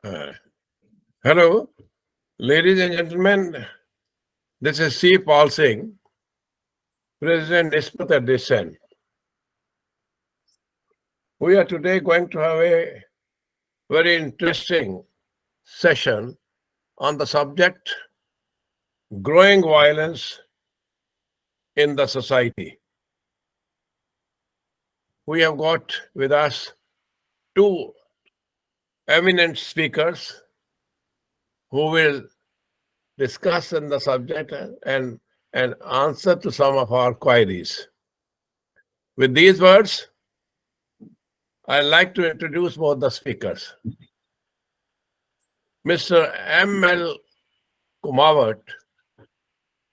Uh, Hello, ladies and gentlemen. This is C. Paul Singh, President Nisbat at Dissent. We are today going to have a very interesting session on the subject growing violence in the society. We have got with us two eminent speakers who will discuss on the subject and answer to some of our queries. With these words, I'd like to introduce both the speakers. Mr. M.L. Kumawat,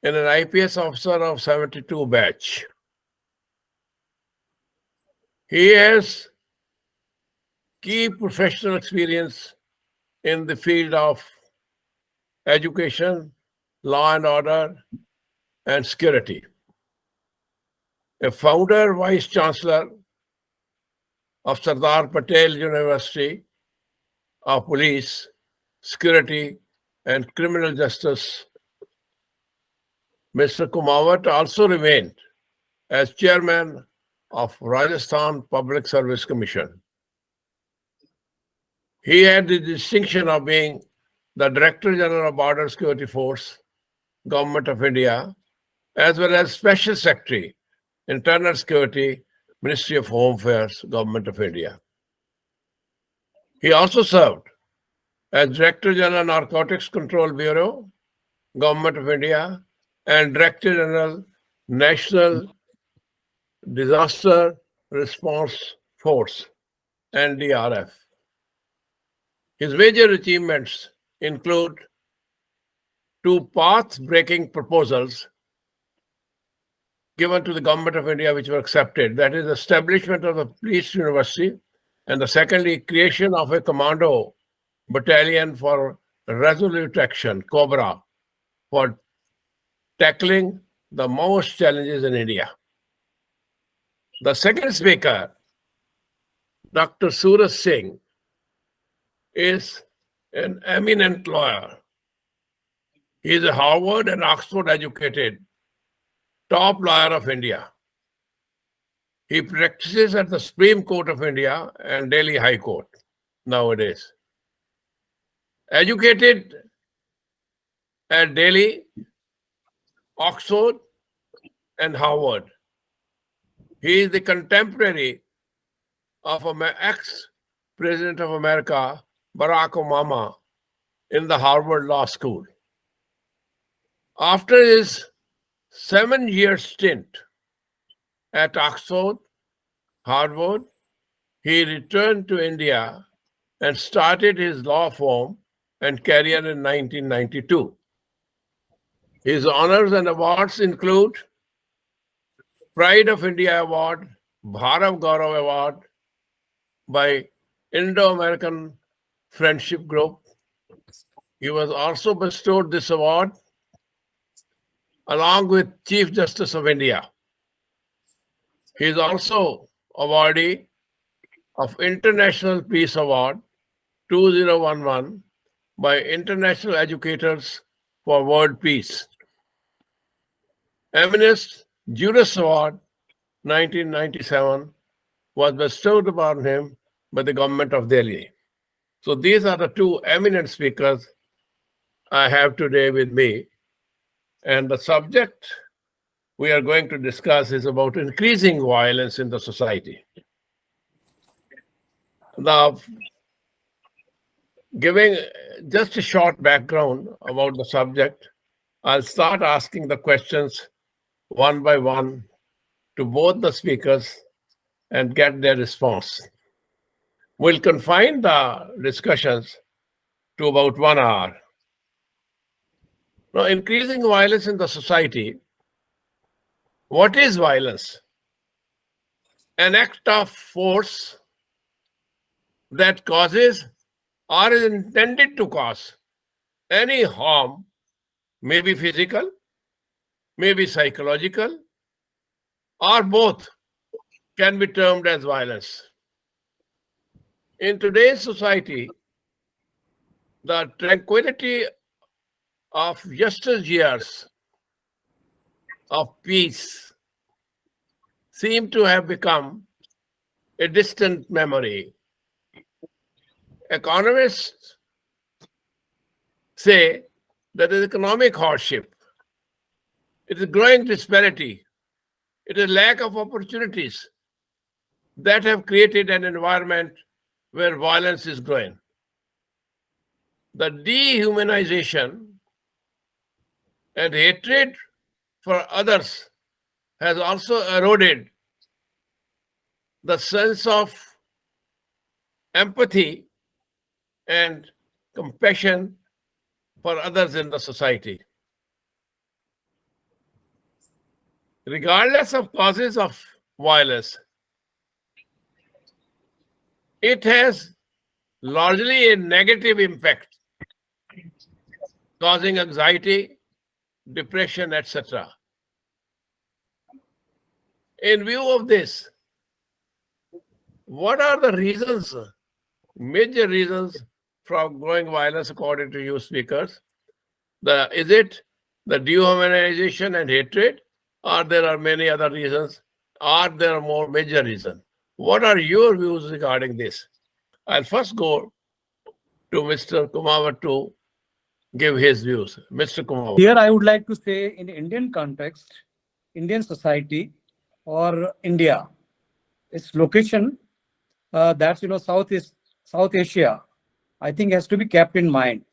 an IPS officer of 72 batch. He has key professional experience in the field of education, law and order, and security. A founder, vice chancellor of Sardar Patel University of Police, Security, and Criminal Justice. Mr. Kumawat also remained as chairman of Rajasthan Public Service Commission. He had the distinction of being the Director General of Border Security Force, Government of India, as well as Special Secretary, Internal Security, Ministry of Home Affairs, Government of India. He also served as Director General Narcotics Control Bureau, Government of India, and Director General National Disaster Response Force, NDRF. His major achievements include two path-breaking proposals given to the Government of India which were accepted. That is, establishment of the police university, and the secondly, creation of a commando battalion for resolute action, COBRA, for tackling the most challenges in India. The second speaker, Dr. Suraj Singh, is an eminent lawyer. He is a Harvard and Oxford educated top lawyer of India. He practices at the Supreme Court of India and Delhi High Court nowadays. Educated at Delhi, Oxford, and Harvard. He is the contemporary of ex-President of America, Barack Obama, in the Harvard Law School. After his 7-year stint at Oxford, Harvard, he returned to India and started his law firm and career in 1992. His honors and awards include Pride of India Award, Bharav Gaurav Award by Indo-American Friendship Group. He was also bestowed this award along with Chief Justice of India. He is also awardee of International Peace Award 2011 by International Educators for World Peace. Eminence Juris Award 1997 was bestowed upon him by the government of Delhi. So these are the two eminent speakers I have today with me. And the subject we are going to discuss is about increasing violence in the society. Now, giving just a short background about the subject, I'll start asking the questions one by one to both the speakers and get their response. We'll confine the discussions to about 1 hour. Now, increasing violence in the society. What is violence? An act of force that causes or is intended to cause any harm, may be physical, may be psychological, or both can be termed as violence. In today's society, The tranquility of yesteryears of peace seem to have become a distant memory. Economists say that is economic hardship, it is growing disparity, it is lack of opportunities that have created an environment where violence is growing. The dehumanization and hatred for others has also eroded the sense of empathy and compassion for others in the society. Regardless of causes of violence, it has largely a negative impact, causing anxiety, depression, etc. In view of this, what are the reasons, major reasons for growing violence according to you speakers? Is it the dehumanization and hatred, or there are many other reasons? Are there more major reasons? What are your views regarding this? I'll first go to Mr. Kumawat to give his views. Mr. Kumawat. Here, I would like to say, in Indian context, Indian society or India, its location, that's South Asia, I think has to be kept in mind.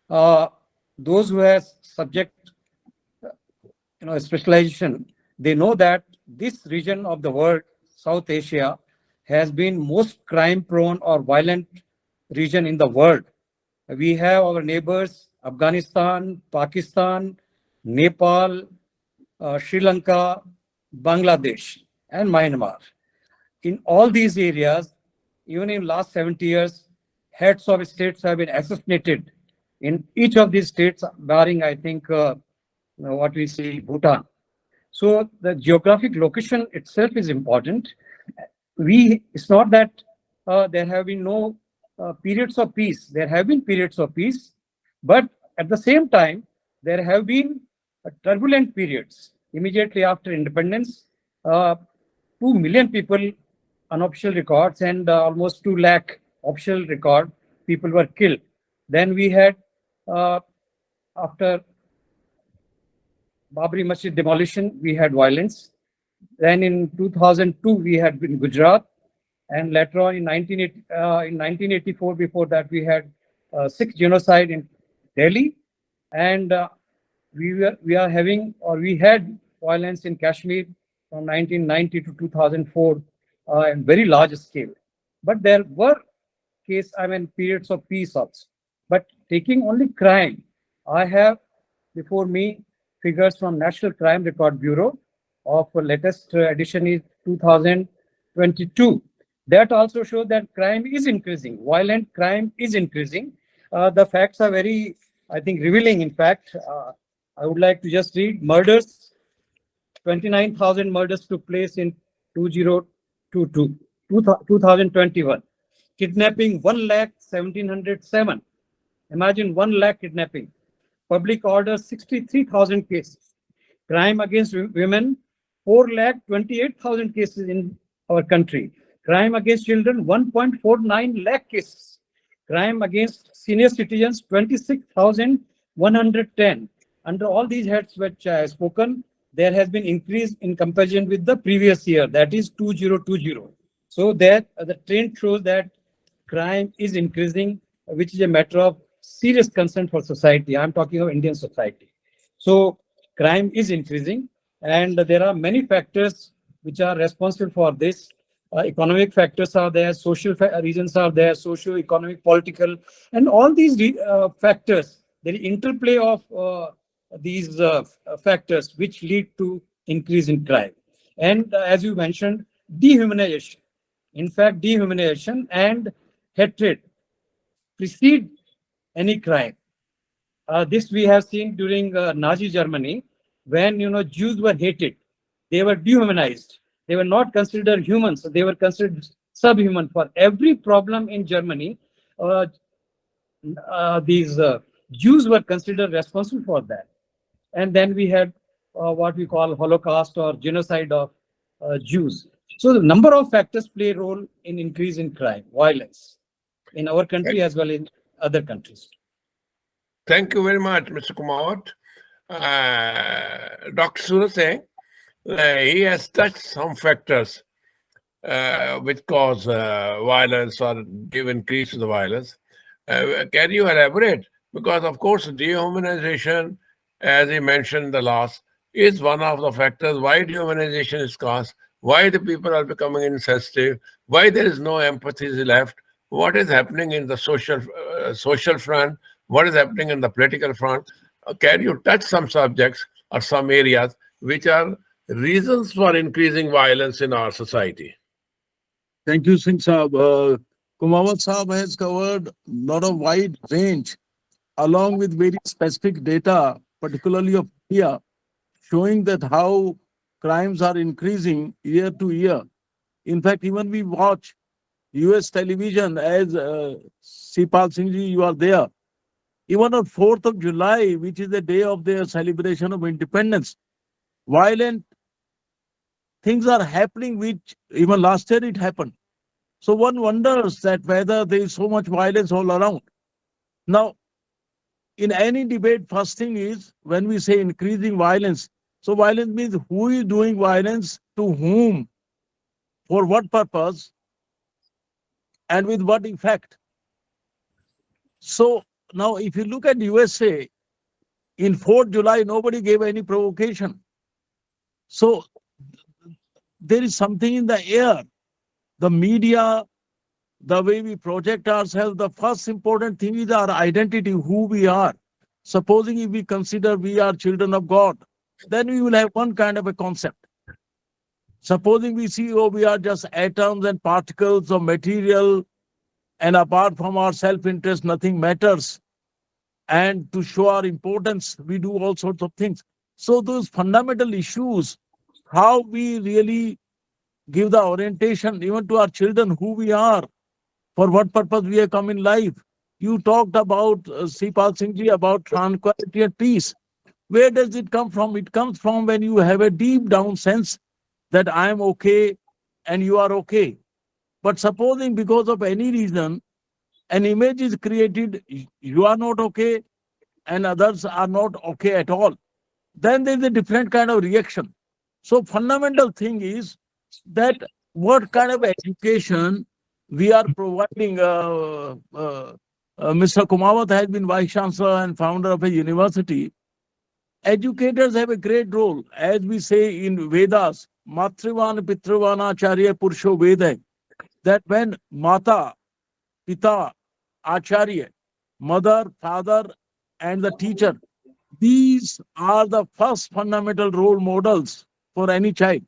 Those who have subject specialization, they know that this region of the world, South Asia, has been most crime prone or violent region in the world. We have our neighbors, Afghanistan, Pakistan, Nepal, Sri Lanka, Bangladesh, and Myanmar. In all these areas, even in last 70 years, heads of states have been assassinated in each of these states, barring, I think, what we see, Bhutan. So the geographic location itself is important. It's not that there have been no periods of peace. There have been periods of peace, but at the same time, there have been turbulent periods. Immediately after independence, 2 million people, unofficial records, and almost 2 lakh official record people were killed. Then we had, after Babri Masjid demolition, we had violence. Then in 2002, we had in Gujarat, and later on in 1984, before that, we had Sikh genocide in Delhi, and we had violence in Kashmir from 1990 to 2004, in very large scale. But there were periods of peace also. But taking only crime, I have before me figures from National Crime Record Bureau of latest edition is 2022. That also shows that crime is increasing. Violent crime is increasing. The facts are very, I think, revealing. In fact, I would like to just read murders. 29,000 murders took place in 2021. Kidnapping 1,17,707. Imagine 1 lakh kidnapping. Public order 63,000 cases. Crime against women 4,28,000 cases in our country. Crime against children 1.49 lakh cases. Crime against senior citizens 26,110. Under all these heads which I have spoken, there has been increase in comparison with the previous year, that is 2020. So that the trend shows that crime is increasing, which is a matter of serious concern for society. I'm talking of Indian society. So crime is increasing, and there are many factors which are responsible for this. Economic factors are there, social reasons are there, socio-economic, political, and all these factors, the interplay of these factors which lead to increase in crime. And as you mentioned, dehumanization. In fact, dehumanization and hatred precede any crime. This we have seen during Nazi Germany, when Jews were hated, they were dehumanized. They were not considered humans; they were considered subhuman. For every problem in Germany, these Jews were considered responsible for that. And then we had what we call Holocaust or genocide of Jews. So the number of factors play a role in increase in crime, violence in our country as well in other countries. Thank you very much, Mr. Kumawat. Dr. Suraj Singh, he has touched some factors which cause violence or give increase to the violence. Can you elaborate? Because, of course, dehumanization, as he mentioned in the last, is one of the factors why dehumanization is caused, why the people are becoming insensitive, why there is no empathy left, what is happening in the social front, what is happening in the political front. Can you touch some subjects or some areas which are reasons for increasing violence in our society? Thank you, Singh Saab. Kumawat Saab has covered a lot of wide range along with very specific data, particularly of India, showing that how crimes are increasing year to year. In fact, even we watch US television as Sipal Singh ji, you are there. Even on 4th of July, which is the day of their celebration of independence, violent things are happening, which even last year it happened. So one wonders that whether there is so much violence all around. Now, in any debate, first thing is when we say increasing violence. So violence means who is doing violence to whom, for what purpose, and with what effect. So now if you look at USA, in 4th July, nobody gave any provocation. So there is something in the air. The media, the way we project ourselves, the first important thing is our identity, who we are. Supposing if we consider we are children of God, then we will have one kind of a concept. Supposing we see, oh, we are just atoms and particles of material, and apart from our self-interest, nothing matters. And to show our importance, we do all sorts of things. So those fundamental issues, how we really give the orientation even to our children, who we are, for what purpose we have come in life. You talked about, Sipal Singh ji, about tranquility and peace. Where does it come from? It comes from when you have a deep down sense that I am okay and you are okay. But supposing because of any reason, an image is created, you are not okay and others are not okay at all, then there is a different kind of reaction. So fundamental thing is that what kind of education we are providing. Mr. Kumawat has been vice chancellor and founder of a university. Educators have a great role, as we say in Vedas, Matrivan Pitravana Acharya Purusho Veda, that when Mata, Pita, Acharya, mother, father, and the teacher, these are the first fundamental role models for any child.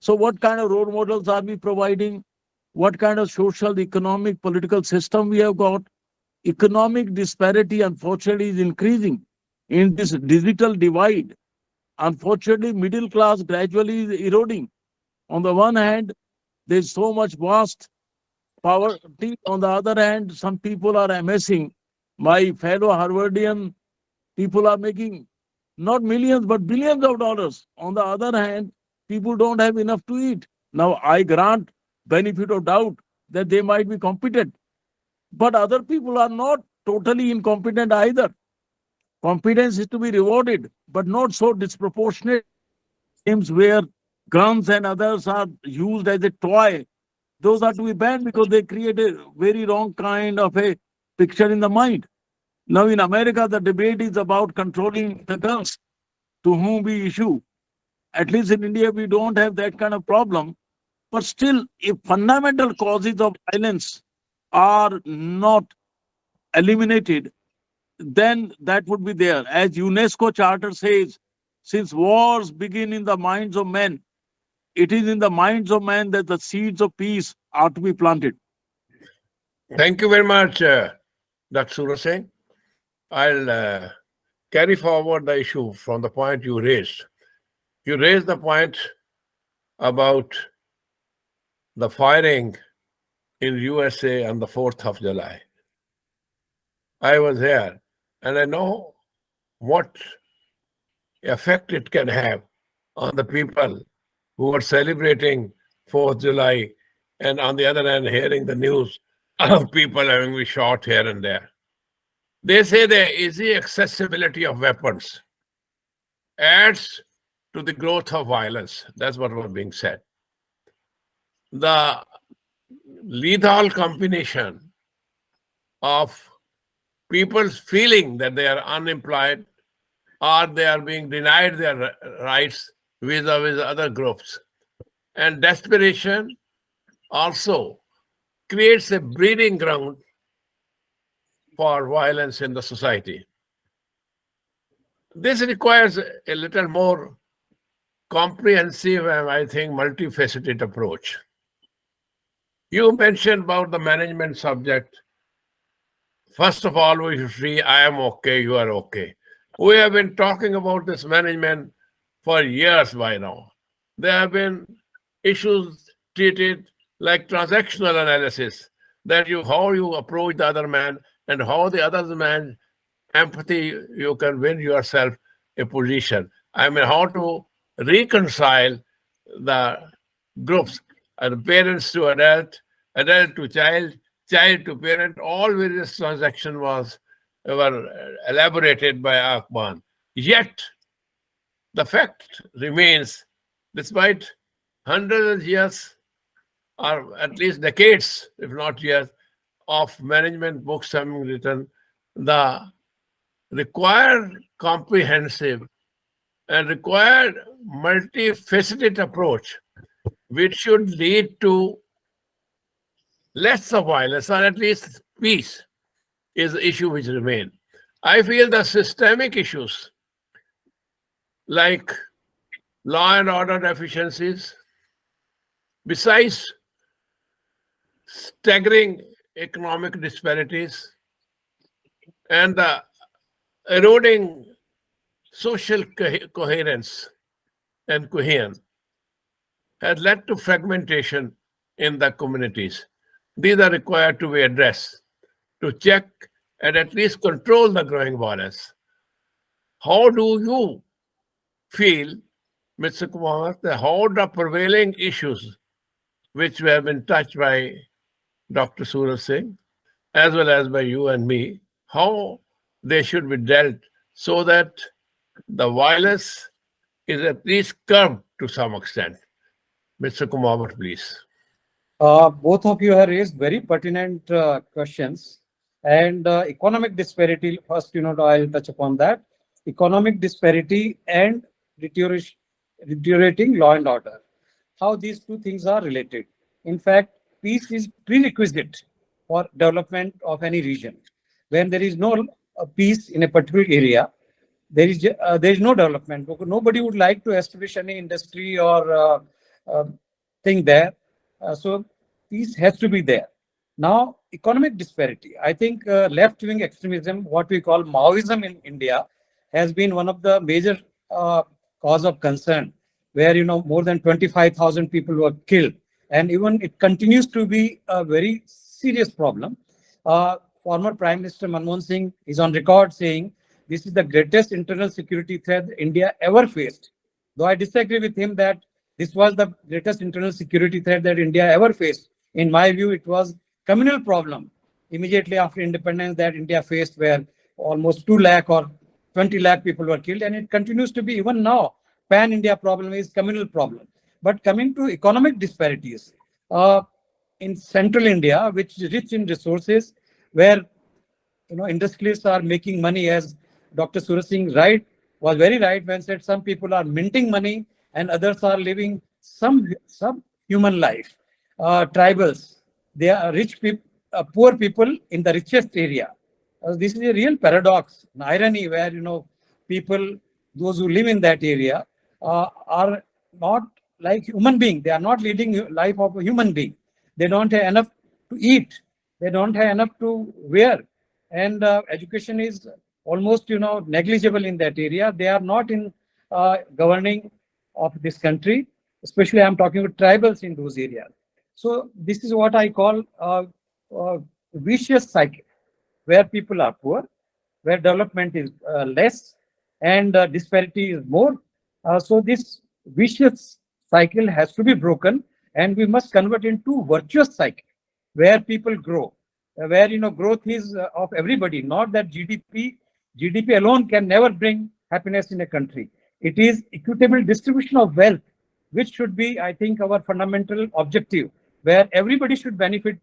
So, what kind of role models are we providing? What kind of social, economic, political system we have got? Economic disparity, unfortunately, is increasing in this digital divide. Unfortunately, middle class gradually is eroding. On the one hand, there's so much vast poverty. On the other hand, some people are amassing. My fellow Harvardian people are making not millions but billions of dollars. On the other hand, people don't have enough to eat. Now, I grant benefit of doubt that they might be competent, but other people are not totally incompetent either. Competence is to be rewarded, but not so disproportionate. Games where guns and others are used as a toy, those are to be banned because they create a very wrong kind of a picture in the mind. Now, in America, the debate is about controlling the guns to whom we issue. At least in India, we don't have that kind of problem. But still, if fundamental causes of violence are not eliminated, then that would be there. As UNESCO Charter says, since wars begin in the minds of men, it is in the minds of men that the seeds of peace are to be planted. Thank you very much, Dr. Suraj Singh. I'll carry forward the issue from the point you raised. You raised the point about the firing in USA on the 4th of July. I was here, and I know what effect it can have on the people who are celebrating 4th July, and on the other hand, hearing the news of people having been shot here and there. They say the easy accessibility of weapons adds to the growth of violence. That's what was being said. The lethal combination of people's feeling that they are unemployed or they are being denied their rights vis-a-vis other groups. And desperation also creates a breeding ground for violence in the society. This requires a little more comprehensive and, I think, multifaceted approach. You mentioned about the management subject. First of all, we should see I am okay, you are okay. We have been talking about this management for years by now. There have been issues treated like transactional analysis, that how you approach the other man and how the other man empathy you can win yourself a position. I mean, how to reconcile the groups, and parents to adult, adult to child, child to parent. All various transactions were elaborated by Akban. Yet the fact remains, despite hundreds of years or at least decades, if not years, of management books having written, the required comprehensive and required multifaceted approach, which should lead to less of violence or at least peace, is the issue which remain. I feel the systemic issues like law and order deficiencies, besides staggering economic disparities and the eroding social coherence and cohesion, has led to fragmentation in the communities. These are required to be addressed to check and at least control the growing violence. How do you feel, Mr. Kumar, that how the prevailing issues which have been touched by Dr. Suraj Singh, as well as by you and me, how they should be dealt so that the violence is at least curbed to some extent? Mr. Kumar, please. Both of you have raised very pertinent questions. And economic disparity, first, I'll touch upon that. Economic disparity and deteriorating law and order. How these two things are related. In fact, peace is prerequisite for development of any region. When there is no peace in a particular area, there is no development. Nobody would like to establish any industry or thing there. So peace has to be there. Now, economic disparity. I think left-wing extremism, what we call Maoism in India, has been one of the major cause of concern, where more than 25,000 people were killed, and even it continues to be a very serious problem. Former Prime Minister Manmohan Singh is on record saying this is the greatest internal security threat India ever faced. Though I disagree with him that this was the greatest internal security threat that India ever faced. In my view, it was communal problem immediately after independence that India faced, where almost 2 lakh or 20 lakh people were killed, and it continues to be even now. Pan-India problem is communal problem. But coming to economic disparities, in central India, which is rich in resources, where industrialists are making money, as Dr. Suraj Singh was very right when said some people are minting money and others are living some human life. Tribals, they are rich people, poor people in the richest area. This is a real paradox, an irony, where people, those who live in that area, are not like human being. They are not leading life of a human being. They don't have enough to eat. They don't have enough to wear, and education is almost negligible in that area. They are not in governing of this country. Especially, I'm talking about tribals in those areas. So this is what I call vicious cycle. where people are poor, where development is less, and disparity is more. So this vicious cycle has to be broken, and we must convert into virtuous cycle where people grow, where growth is of everybody, not that GDP alone can never bring happiness in a country. It is equitable distribution of wealth, which should be, I think, our fundamental objective, where everybody should benefit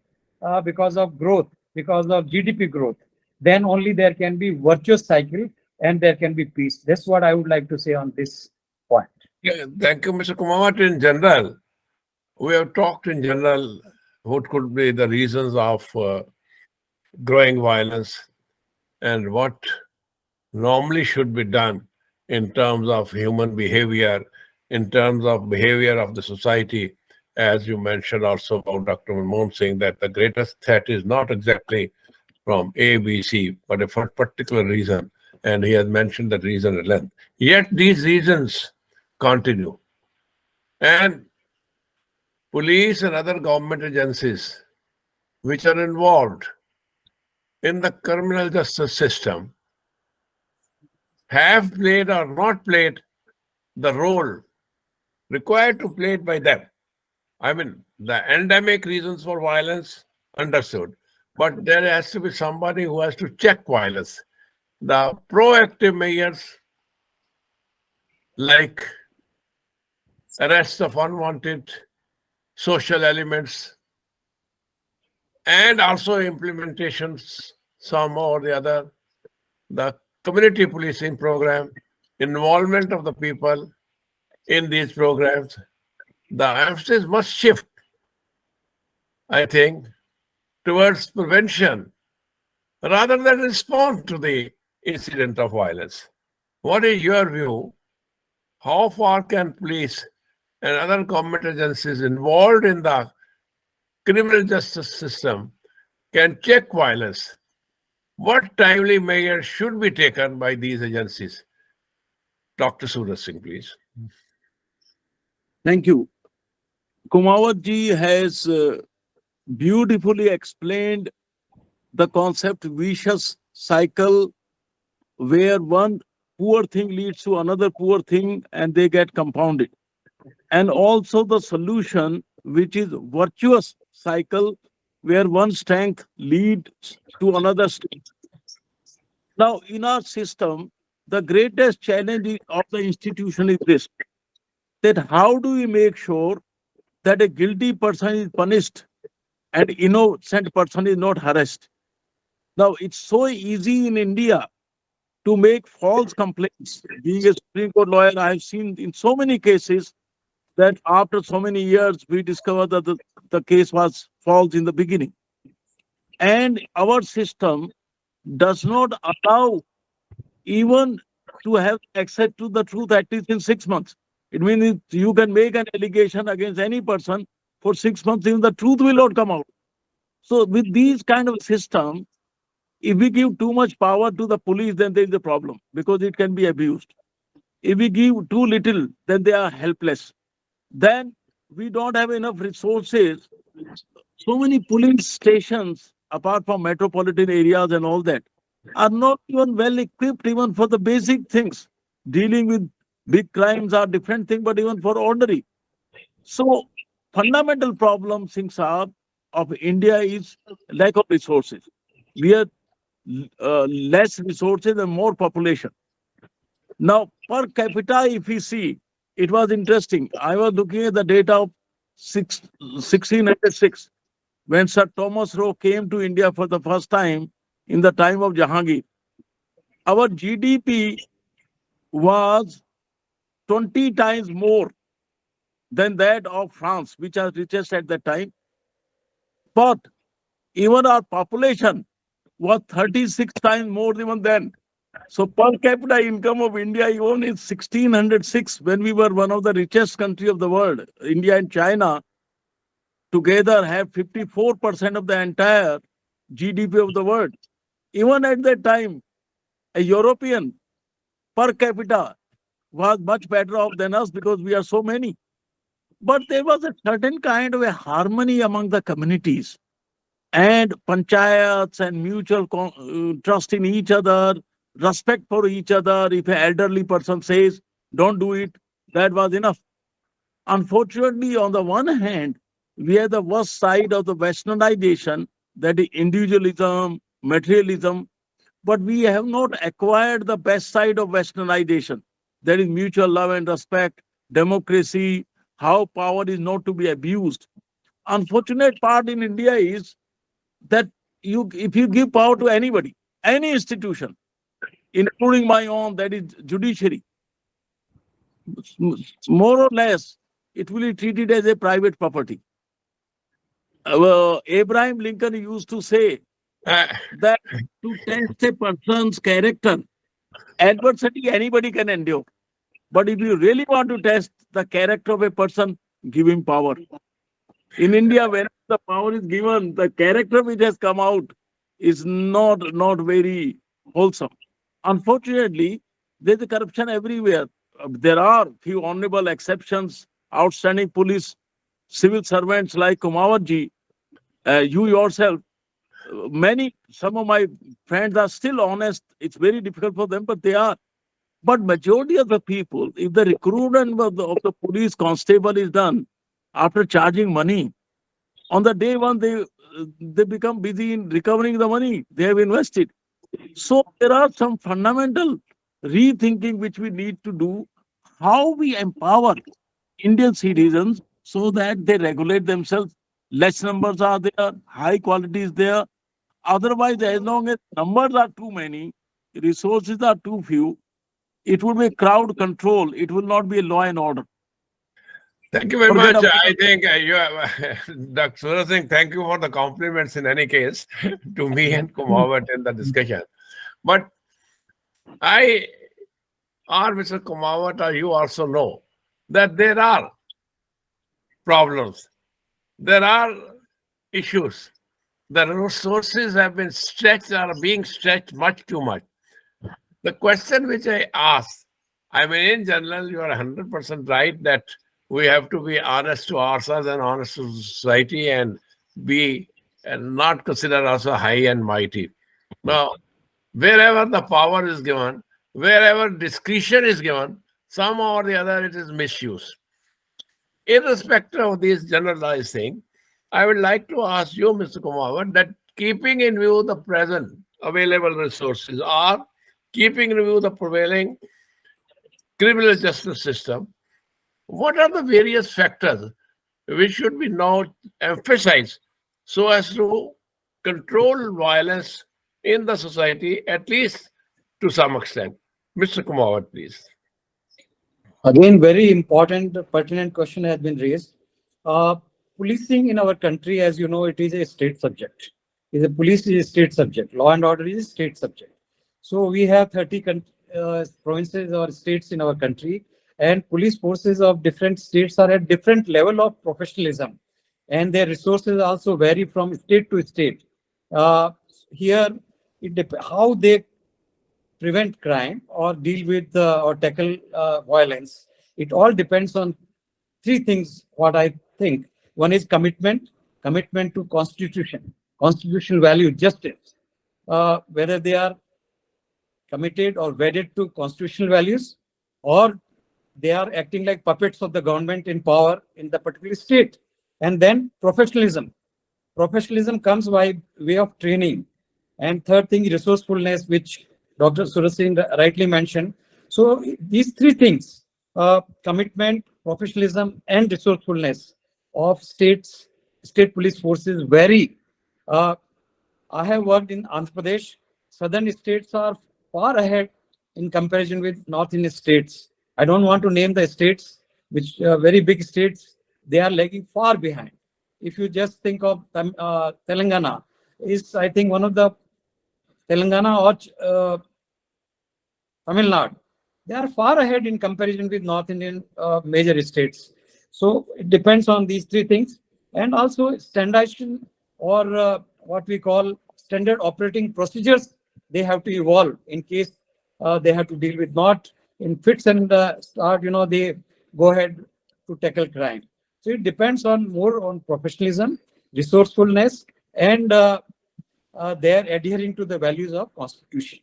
because of growth, because of GDP growth. Then only there can be virtuous cycle and there can be peace. That's what I would like to say on this point. Yeah, thank you, Mr. Kumawat. In general, we have talked in general what could be the reasons of growing violence and what normally should be done in terms of human behavior, in terms of behavior of the society. As you mentioned also about Dr. Manmohan Singh, that the greatest threat is not exactly from A, B, C, but a particular reason. And he has mentioned that reason at length. Yet these reasons continue. And police and other government agencies which are involved in the criminal justice system have played or not played the role required to play it by them. I mean, the endemic reasons for violence, understood. But there has to be somebody who has to check violence. The proactive measures like arrest of unwanted social elements and also implementations, some or the other, the community policing program, involvement of the people in these programs, the emphasis must shift, I think, towards prevention rather than respond to the incident of violence. What is your view? How far can police and other government agencies involved in the criminal justice system can check violence? What timely measures should be taken by these agencies? Dr. Suraj Singh, please. Thank you. Kumawat ji has beautifully explained the concept vicious cycle where one poor thing leads to another poor thing and they get compounded. And also the solution, which is virtuous cycle where one strength leads to another strength. Now, in our system, the greatest challenge of the institution is this, that how do we make sure that a guilty person is punished and innocent person is not harassed? Now, it's so easy in India to make false complaints. Being a Supreme Court lawyer, I have seen in so many cases that after so many years, we discovered that the case was false in the beginning. And our system does not allow even to have access to the truth at least in 6 months. It means you can make an allegation against any person for 6 months, even the truth will not come out. So with these kind of system, if we give too much power to the police, then there is a problem because it can be abused. If we give too little, then they are helpless. Then we don't have enough resources. So many police stations, apart from metropolitan areas and all that, are not even well equipped even for the basic things. Dealing with big crimes are different thing, but even for ordinary. So fundamental problem, Singh Saab, of India is lack of resources. We have less resources and more population. Now, per capita, if we see, it was interesting. I was looking at the data of 1606 when Sir Thomas Roe came to India for the first time in the time of Jahangir. Our GDP was 20 times more than that of France, which was richest at that time. But even our population was 36 times more even then. So per capita income of India even is 1606 when we were one of the richest country of the world. India and China together have 54% of the entire GDP of the world. Even at that time, a European per capita was much better off than us because we are so many. But there was a certain kind of a harmony among the communities. and panchayats and trust in each other, respect for each other. If an elderly person says, don't do it, that was enough. Unfortunately, on the one hand, we have the worst side of the westernization, that is individualism, materialism, but we have not acquired the best side of westernization, that is mutual love and respect, democracy, how power is not to be abused. Unfortunate part in India is that if you give power to anybody, any institution, including my own, that is judiciary, more or less, it will be treated as a private property. Abraham Lincoln used to say Uh, that to test a person's character, adversity anybody can endure. But if you really want to test the character of a person, give him power. In India, when the power is given, the character which has come out is not very wholesome. Unfortunately, there's a corruption everywhere. There are few honorable exceptions, outstanding police, civil servants like Kumawatji, you yourself. Some of my friends are still honest. It's very difficult for them, but they are. But majority of the people, if the recruitment of the police constable is done after charging money, on the day one they become busy in recovering the money they have invested. So there are some fundamental rethinking which we need to do, how we empower Indian citizens so that they regulate themselves. Less numbers are there, high quality is there. Otherwise, as long as numbers are too many, resources are too few, it will be crowd control, it will not be a law and order. Thank you very Forget much. about I think you have, Dr. Suraj Singh, thank you for the compliments in any case to me and Kumawat in the discussion. But I, or Mr. Kumawat, or you also know that there are problems, there are issues. The resources have been stretched, are being stretched much too much. The question which I asked, I mean, in general, you are 100% right that we have to be honest to ourselves and honest to society and be and not consider ourselves high and mighty. Now, wherever the power is given, wherever discretion is given, somehow or the other it is misused. Irrespective of this generalized thing, I would like to ask you, Mr. Kumar, that keeping in view the present available resources or keeping in view the prevailing criminal justice system, what are the various factors which should be now emphasized so as to control violence in the society, at least to some extent? Mr. Kumar, please. Again, very important, pertinent question has been raised. Uh, Policing in our country, as you know, it is a state subject. Police is a state subject. Law and order is a state subject. So we have 30 provinces or states in our country, and police forces of different states are at different level of professionalism, and their resources also vary from state to state. Uh, Here, how they prevent crime or deal with or tackle violence. It all depends on three things, what I think. One is commitment to constitution, constitutional value, justice, whether they are committed or wedded to constitutional values, or they are acting like puppets of the government in power in the particular state. And then professionalism. Professionalism comes by way of training. And third thing, resourcefulness, which Dr. Surasin rightly mentioned. So these three things, commitment, professionalism, and resourcefulness of state police forces vary. Uh, I have worked in Andhra Pradesh. Southern states are far ahead in comparison with northern states. I don't want to name the states, which very big states, they are lagging far behind. If you just think of Telangana, is I think one of the Telangana or Tamil Nadu, they are far ahead in comparison with North Indian major states. So it depends on these three things, and also standardization or what we call standard operating procedures. They have to evolve in case they have to deal with not in fits and start. They go ahead to tackle crime. So it depends on more on professionalism, resourcefulness, and they are adhering to the values of Constitution.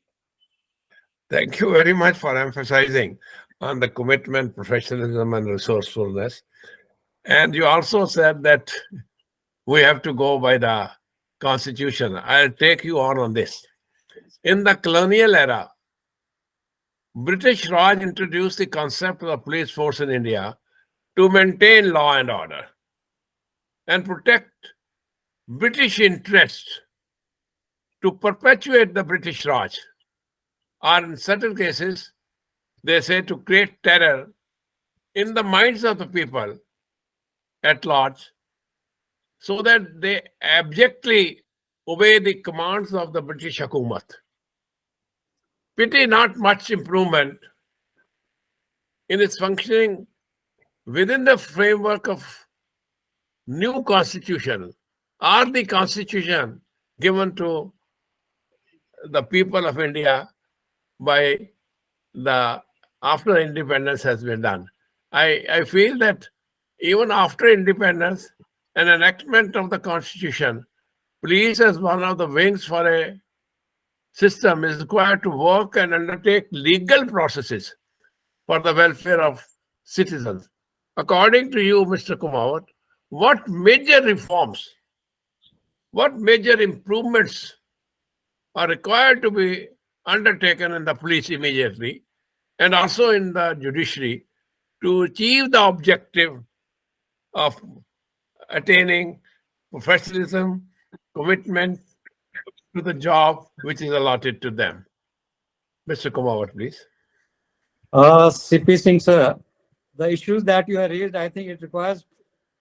Thank you very much for emphasizing on the commitment, professionalism, and resourcefulness. And you also said that we have to go by the Constitution. I'll take you on this. In the colonial era, British Raj introduced the concept of the police force in India to maintain law and order and protect British interests, to perpetuate the British Raj, or in certain cases, they say to create terror in the minds of the people at large, so that they abjectly obey the commands of the British Hukumat. Pity not much improvement in its functioning within the framework of new constitution, or the constitution given to the people of India by the after independence has been done. I feel that even after independence, an enactment of the constitution, police as one of the wings for a system is required to work and undertake legal processes for the welfare of citizens. According to you, Mr. Kumawat, what major reforms, what major improvements are required to be undertaken in the police immediately and also in the judiciary to achieve the objective of attaining professionalism, commitment to the job which is allotted to them? Mr. Kumawat, please. CP Singh, sir, the issues that you have raised, I think it requires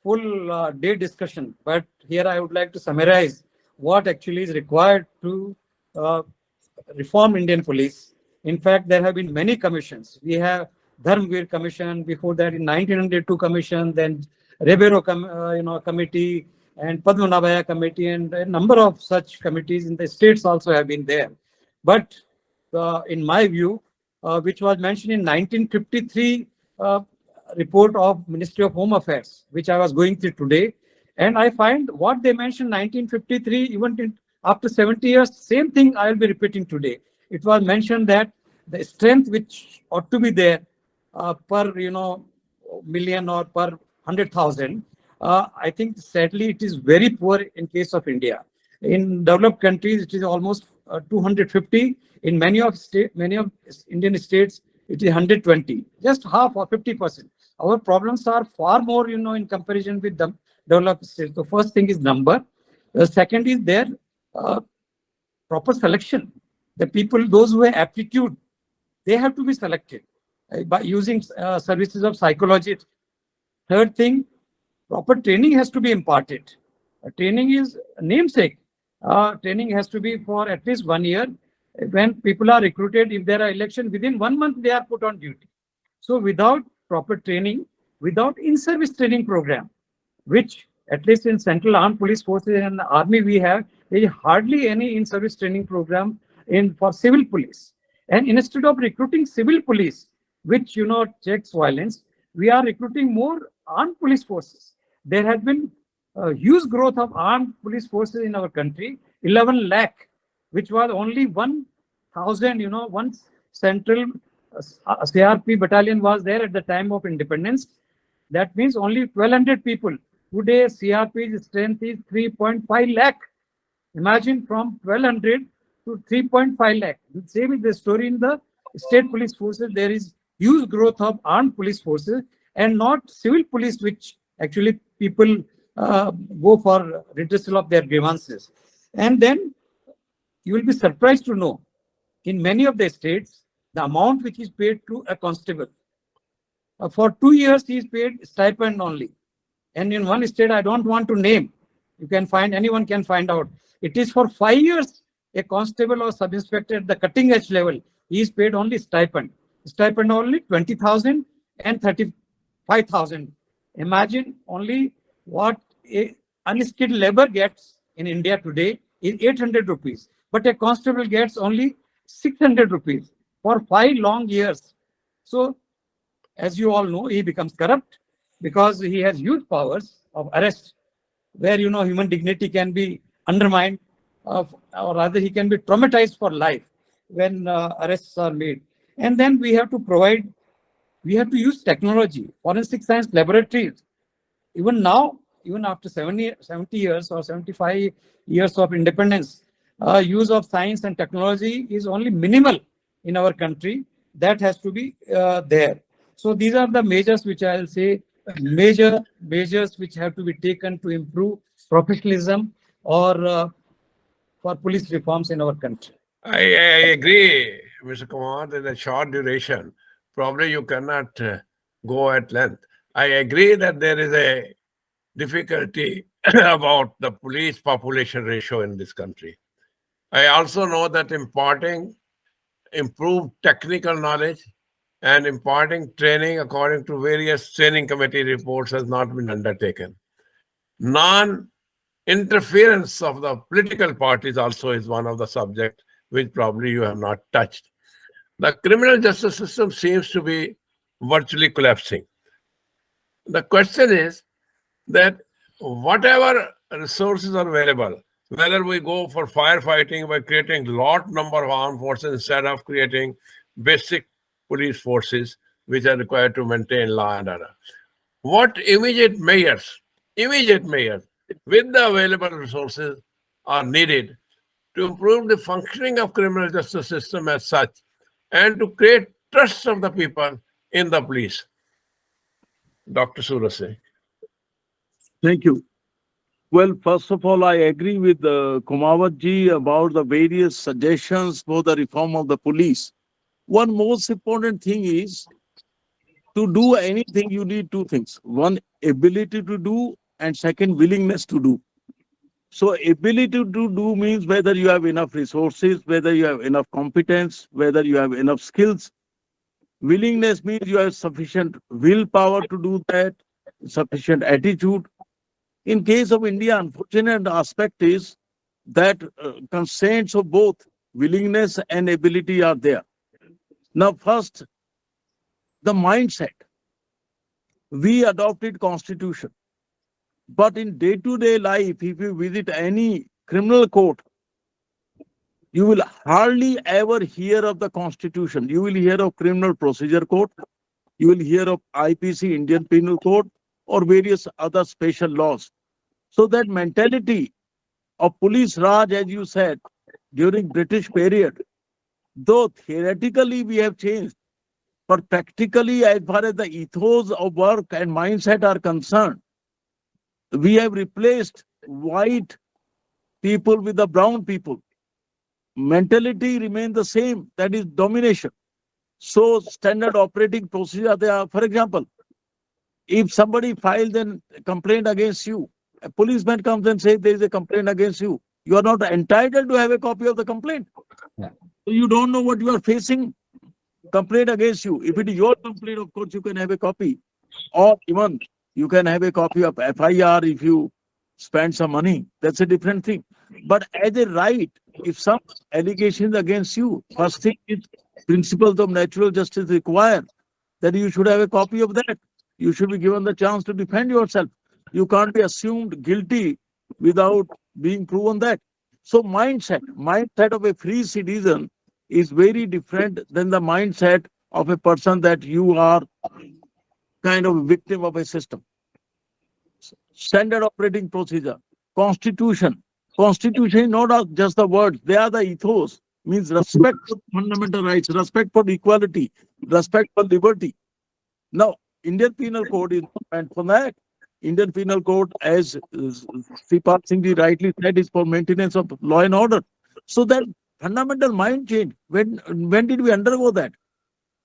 full day discussion. But here I would like to summarize what actually is required to reform Indian police. In fact, there have been many commissions. We have Dharmveer Commission, before that in 1902 Commission, then Rebero Committee, and Padmanabhaya Committee, and a number of such committees in the states also have been there. But in my view, which was mentioned in 1953 report of Ministry of Home Affairs, which I was going through today, and I find what they mentioned 1953, even after 70 years, same thing I will be repeating today. It was mentioned that the strength which ought to be there per million or per 100,000, I think sadly it is very poor in case of India. In developed countries, it is almost 250. In many of Indian states, it is 120, just half or 50%. Our problems are far more, in comparison with the developed states. The first thing is number. The second is their proper selection. The people, those who have aptitude, they have to be selected by using services of psychology. Third thing, proper training has to be imparted. Training is namesake. Training has to be for at least 1 year. When people are recruited, if there are elections, within 1 month they are put on duty. So without proper training, without in-service training program, which at least in Central Armed Police Forces and the Army we have, there is hardly any in-service training program for civil police. And instead of recruiting civil police, which checks violence, we are recruiting more armed police forces. There has been a huge growth of armed police forces in our country, 11 lakh, which was only 1,000, once central CRP battalion was there at the time of independence. That means only 1,200 people. Today, CRP's strength is 3.5 lakh. Imagine from 1,200 to 3.5 lakh. The same is the story in the state police forces. There is huge growth of armed police forces and not civil police, which actually people go for redressal of their grievances. And then you will be surprised to know, in many of the states, the amount which is paid to a constable, for 2 years he is paid stipend only. And in one state, I don't want to name, anyone can find out. It is for 5 years, a constable or sub-inspector at the cutting edge level, he is paid only stipend. Stipend only 20,000 and 35,000. Imagine only what a unskilled labor gets in India today is 800 rupees. But a constable gets only 600 rupees for 5 long years. So, as you all know, he becomes corrupt because he has huge powers of arrest, where human dignity can be undermined, or rather he can be traumatized for life when arrests are made. And then we have to use technology, forensic science laboratories. Even now, even after 70 years or 75 years of independence, use of science and technology is only minimal in our country. That has to be there. So these are the measures which I'll say, measures which have to be taken to improve professionalism or for police reforms in our country. I agree, Mr. Kumar, in a short duration, probably you cannot go at length. I agree that there is a difficulty about the police population ratio in this country. I also know that imparting improved technical knowledge and imparting training according to various training committee reports has not been undertaken. Non-interference of the political parties also is one of the subjects which probably you have not touched. The criminal justice system seems to be virtually collapsing. The question is that whatever resources are available, whether we go for firefighting by creating lot number of armed forces instead of creating basic police forces which are required to maintain law and order. What immediate measures with the available resources are needed to improve the functioning of criminal justice system as such and to create trust of the people in the police? Dr. Surase. Thank you. Well, first of all, I agree with Kumawat ji about the various suggestions for the reform of the police. One most important thing is, to do anything, you need two things. One, ability to do, and second, willingness to do. So ability to do means whether you have enough resources, whether you have enough competence, whether you have enough skills. Willingness means you have sufficient willpower to do that, sufficient attitude. In case of India, unfortunate aspect is that constraints of both willingness and ability are there. Now, first, the mindset. We adopted constitution, but in day-to-day life, if you visit any criminal court, you will hardly ever hear of the constitution. You will hear of criminal procedure code, you will hear of IPC, Indian Penal Code, or various other special laws. So that mentality of police Raj, as you said, during British period, though theoretically we have changed, but practically as far as the ethos of work and mindset are concerned, we have replaced white people with the brown people. Mentality remains the same, that is domination. So standard operating procedure, they are, for example, if somebody files a complaint against you, a policeman comes and says there is a complaint against you, you are not entitled to have a copy of the complaint. Yeah. So you don't know what you are facing. Complaint against you. If it is your complaint, of course, you can have a copy. Or even you can have a copy of FIR if you spend some money. That's a different thing. But as a right, if some allegations against you, first thing is principles of natural justice require that you should have a copy of that. You should be given the chance to defend yourself. You can't be assumed guilty without being proven that. So mindset of a free citizen is very different than the mindset of a person that you are kind of a victim of a system. Standard operating procedure, constitution. Constitution is not just the words, they are the ethos, means respect for fundamental rights, respect for equality, respect for liberty. Now, Indian Penal Code is not meant for that. Indian Penal Code, as Sripal Singh ji rightly said, is for maintenance of law and order. So that fundamental mind change, when did we undergo that?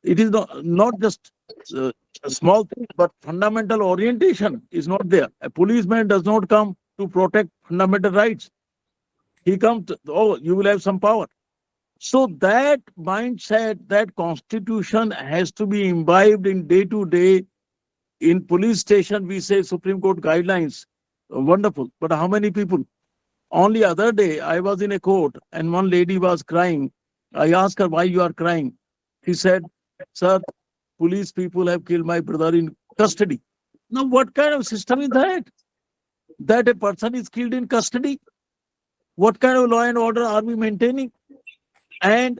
It is not just a small thing, but fundamental orientation is not there. A policeman does not come to protect fundamental rights. He comes to, oh, you will have some power. So that mindset, that constitution has to be imbibed in day to day. In police station, we say Supreme Court guidelines. Wonderful. But how many people? Only other day, I was in a court and one lady was crying. I asked her, why you are crying? She said, sir, police people have killed my brother in custody. Now, what kind of system is that? That a person is killed in custody? what kind of law and order are we maintaining? And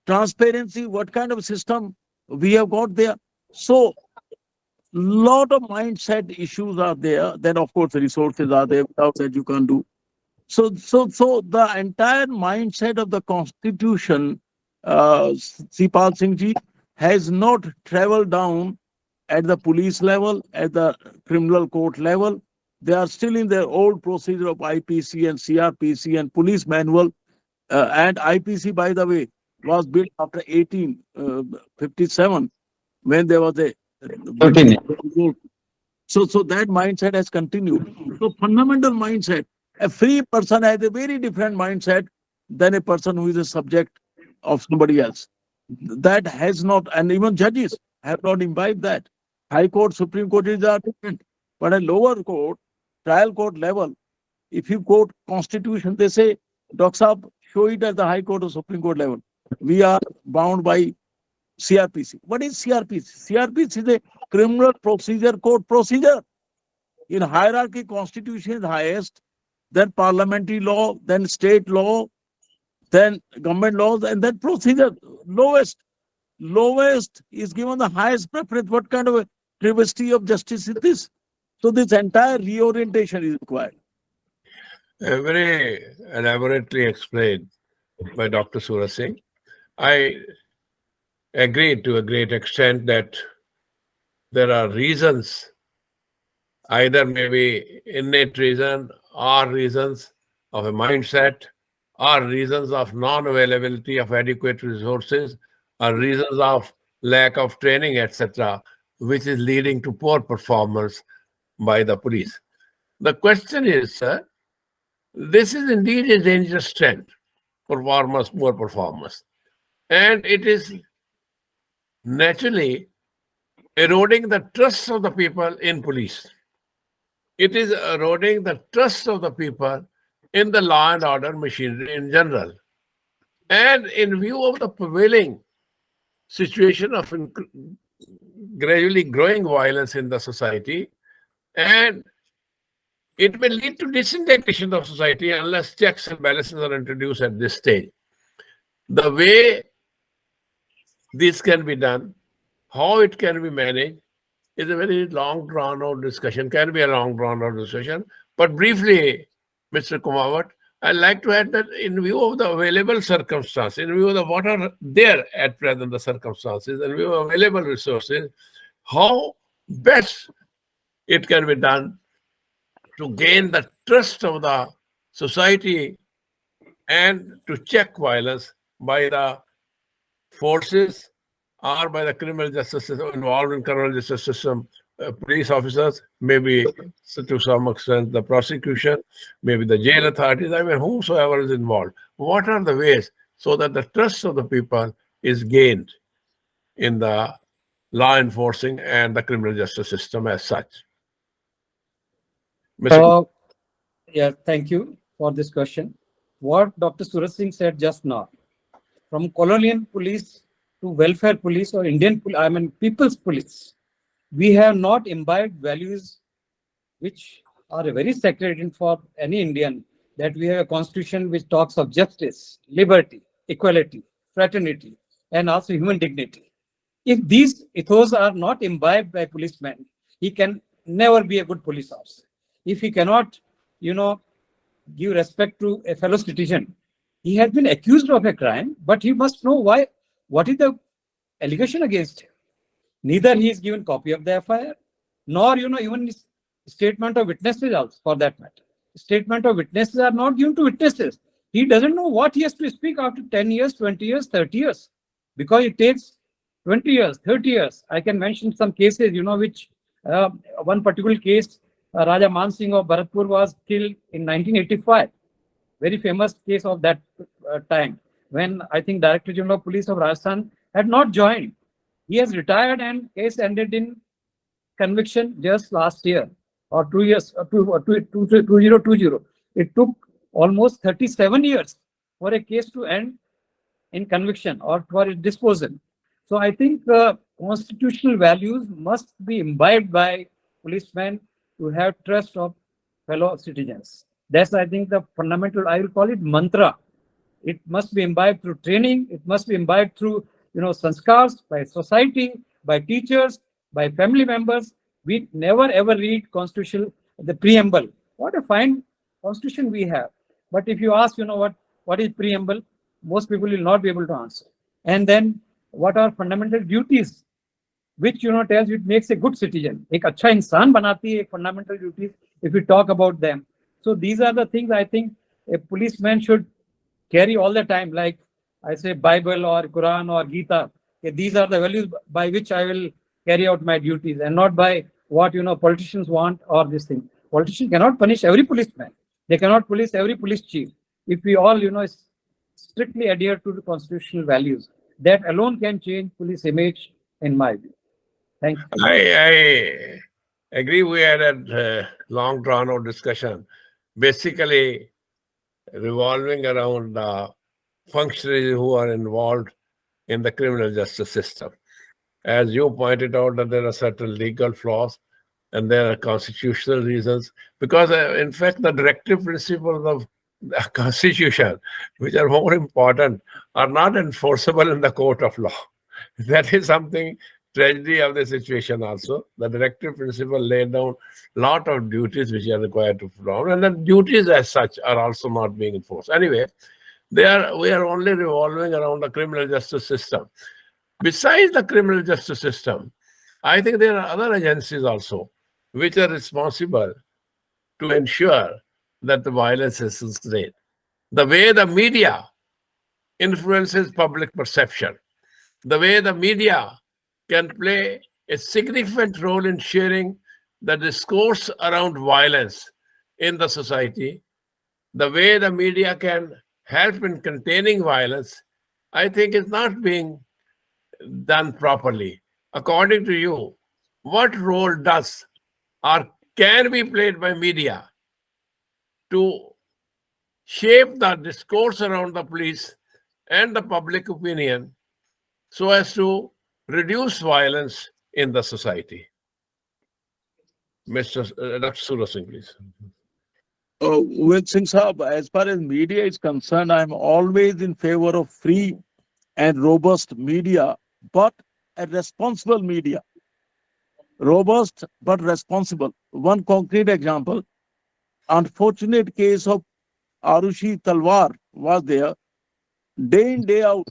transparency, what kind of system we have got there? So lot of mindset issues are there. Then of course resources are there. Without that you can't do. So the entire mindset of the constitution, Sipal Singh ji, has not traveled down at the police level, at the criminal court level. They are still in their old procedure of IPC and CRPC and police manual. And IPC, by the way, was built after 1857 when there was a Continue. so that mindset has continued. So fundamental mindset, a free person has a very different mindset than a person who is a subject of somebody else. That has not, and even judges have not imbibed that. High court, Supreme Court is are different, but at lower court, trial court level, if you quote constitution, they say, Dr. Saab, show it at the High Court or Supreme Court level. We are bound by CRPC. What is CRPC? CRPC is a criminal procedure code procedure. In hierarchy, constitution is highest, then parliamentary law, then state law, then government laws, and then procedure lowest. Lowest is given the highest preference. What kind of a travesty of justice is this? So this entire reorientation is required. Very elaborately explained by Dr. Suraj Singh. I agree to a great extent that there are reasons, either maybe innate reason or reasons of a mindset or reasons of non-availability of adequate resources or reasons of lack of training, etc., which is leading to poor performance by the police. The question is, sir, this is indeed a dangerous trend, performance, poor performance. And it is naturally eroding the trust of the people in police. It is eroding the trust of the people in the law and order machinery in general. And in view of the prevailing situation of gradually growing violence in the society, and it may lead to disintegration of society unless checks and balances are introduced at this stage. The way this can be done, how it can be managed, is a very long drawn out discussion, can be a long drawn out discussion. But briefly, Mr. Kumawat, I'd like to add that in view of the available circumstances, in view of the what are there at present, the circumstances, in view of available resources, how best it can be done to gain the trust of the society and to check violence by the forces or by the criminal justice system involved in criminal justice system, police officers, maybe to some extent the prosecution, maybe the jail authorities, I mean, whomsoever is involved. What are the ways so that the trust of the people is gained in the law enforcing and the criminal justice system as such? Mr. Yeah, thank you for this question. What Dr. Suraj Singh said just now, from colonial police to welfare police or Indian, people's police, we have not imbibed values which are very sacred for any Indian, that we have a constitution which talks of justice, liberty, equality, fraternity, and also human dignity. If these ethos are not imbibed by policemen, he can never be a good police officer. If he cannot, give respect to a fellow citizen, he has been accused of a crime, but he must know why. What is the allegation against him? Neither he is given copy of the FIR, nor even his statement of witnesses also, for that matter. Statement of witnesses are not given to witnesses. He doesn't know what he has to speak after 10 years, 20 years, 30 years, because it takes 20 years, 30 years. I can mention some cases, which one particular case, Raja Man Singh of Bharatpur was killed in 1985. Very famous case of that time, when I think Director General of Police of Rajasthan had not joined. He has retired and case ended in conviction just last year or 2 years, 2020. It took almost 37 years for a case to end in conviction or for its disposal. So I think constitutional values must be imbibed by policemen to have trust of fellow citizens. That's, I think, the fundamental, I will call it mantra. It must be imbibed through training. It must be imbibed through, sanskars, by society, by teachers, by family members. We never ever read constitution, the preamble. What a fine constitution we have. But if you ask, what is preamble, most people will not be able to answer. And then, what are fundamental duties, which tells you it makes a good citizen. एक अच्छा इंसान बनाती है, fundamental duties, if we talk about them. So these are the things I think a policeman should carry all the time, like I say Bible or Quran or Gita. Okay, these are the values by which I will carry out my duties, and not by what politicians want or this thing. Politicians cannot punish every policeman. They cannot police every police chief. If we all strictly adhere to the constitutional values, that alone can change police image, in my view. Thank you. I agree. We had a long drawn out discussion, basically revolving around the functionaries who are involved in the criminal justice system. As you pointed out, that there are certain legal flaws and there are constitutional reasons, because in fact the directive principles of the constitution, which are more important, are not enforceable in the court of law. That is something tragedy of the situation also. The directive principle laid down a lot of duties which are required to perform, and the duties as such are also not being enforced. Anyway, we are only revolving around the criminal justice system. Besides the criminal justice system, I think there are other agencies also which are responsible to ensure that the violence is contained. The way the media influences public perception, the way the media can play a significant role in sharing the discourse around violence in the society, the way the media can help in containing violence, I think is not being done properly. According to you, what role does or can be played by media to shape the discourse around the police and the public opinion so as to reduce violence in the society? Mr. Dr. Surah Singh, please. Well, Singh Saab, as far as media is concerned, I'm always in favor of free and robust media, but a responsible media. Robust but responsible. One concrete example, unfortunate case of Arushi Talwar was there. Day in, day out,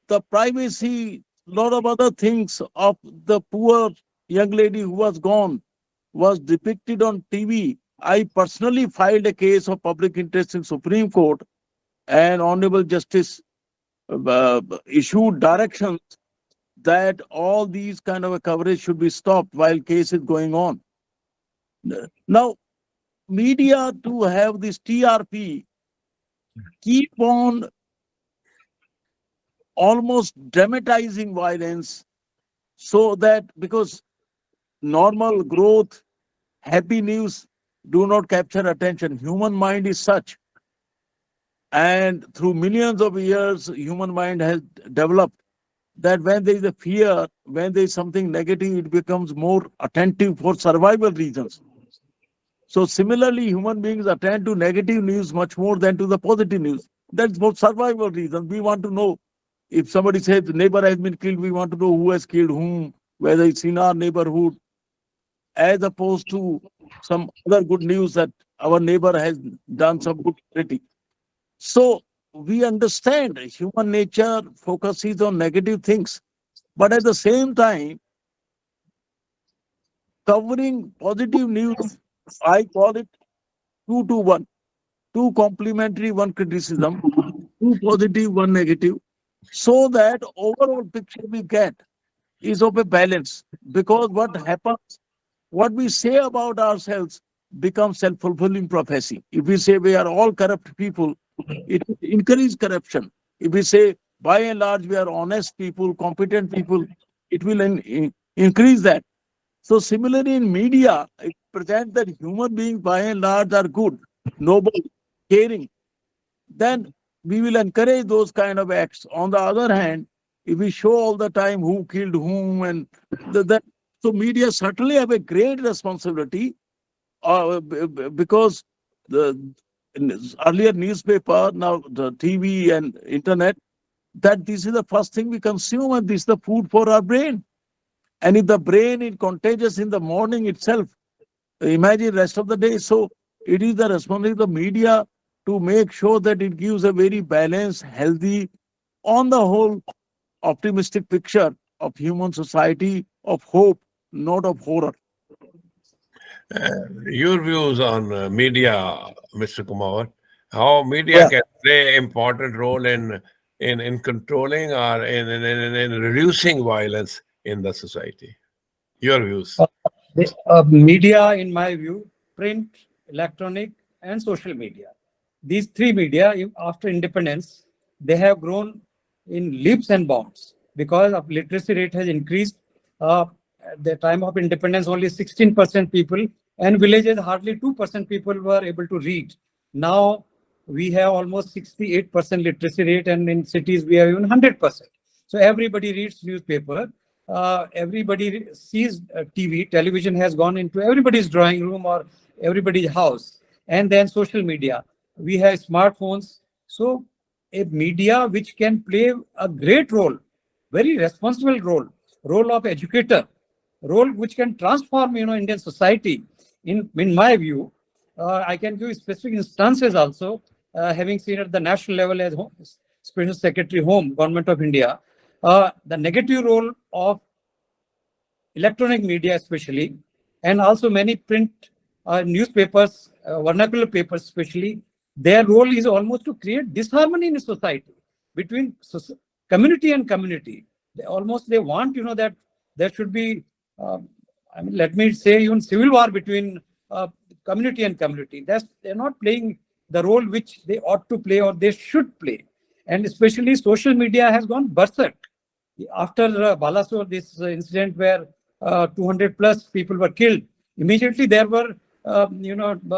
the privacy, lot of other things of the poor young lady who was gone was depicted on TV. I personally filed a case of public interest in Supreme Court, and Honorable Justice issued directions that all these kind of a coverage should be stopped while case is going on. Now, media to have this TRP keep on almost dramatizing violence, so that because normal growth, happy news do not capture attention. Human mind is such, and through millions of years, human mind has developed that when there is a fear, when there is something negative, it becomes more attentive for survival reasons. So similarly, human beings attend to negative news much more than to the positive news. That's for survival reasons. We want to know, if somebody says the neighbor has been killed, we want to know who has killed whom, whether it's in our neighborhood, as opposed to some other good news that our neighbor has done some good charity. So we understand human nature focuses on negative things, but at the same time, covering positive news, I call it 2 to 1. 2 complimentary, 1 criticism, 2 positive, 1 negative, so that overall picture we get is of a balance. Because what happens, what we say about ourselves becomes self-fulfilling prophecy. If we say we are all corrupt people, it will increase corruption. If we say by and large we are honest people, competent people, it will increase that. So similarly in media, it presents that human beings by and large are good, noble, caring. Then we will encourage those kind of acts. On the other hand, if we show all the time who killed whom and so media certainly have a great responsibility, because the earlier newspaper, now the TV and internet, that this is the first thing we consume and this is the food for our brain. And if the brain is contagious in the morning itself, imagine rest of the day. So it is the responsibility of the media to make sure that it gives a very balanced, healthy, on the whole, optimistic picture of human society, of hope, not of horror. Your views on media, Mr. Kumar, how media Yeah. can play important role in controlling or in reducing violence in the society. Your views. Media, in my view, print, electronic, and social media. These three media, after independence, they have grown in leaps and bounds because of literacy rate has increased. At the time of independence, only 16% people, and villages hardly 2% people were able to read. Now we have almost 68% literacy rate, and in cities we have even 100%. So everybody reads newspaper, everybody sees TV. Television has gone into everybody's drawing room or everybody's house. And then social media. We have smartphones. So a media which can play a great role, very responsible role of educator, role which can transform, Indian society. In my view, I can give specific instances also, having seen at the national level as Special Secretary Home, Government of India, the negative role of electronic media especially, and also many print newspapers, vernacular papers especially, their role is almost to create disharmony in society between community and community. They want, that there should be, let me say, even civil war between community and community. They're not playing the role which they ought to play or they should play. And especially social media has gone berserk. After Balasore, this incident where 200 plus people were killed, immediately there were,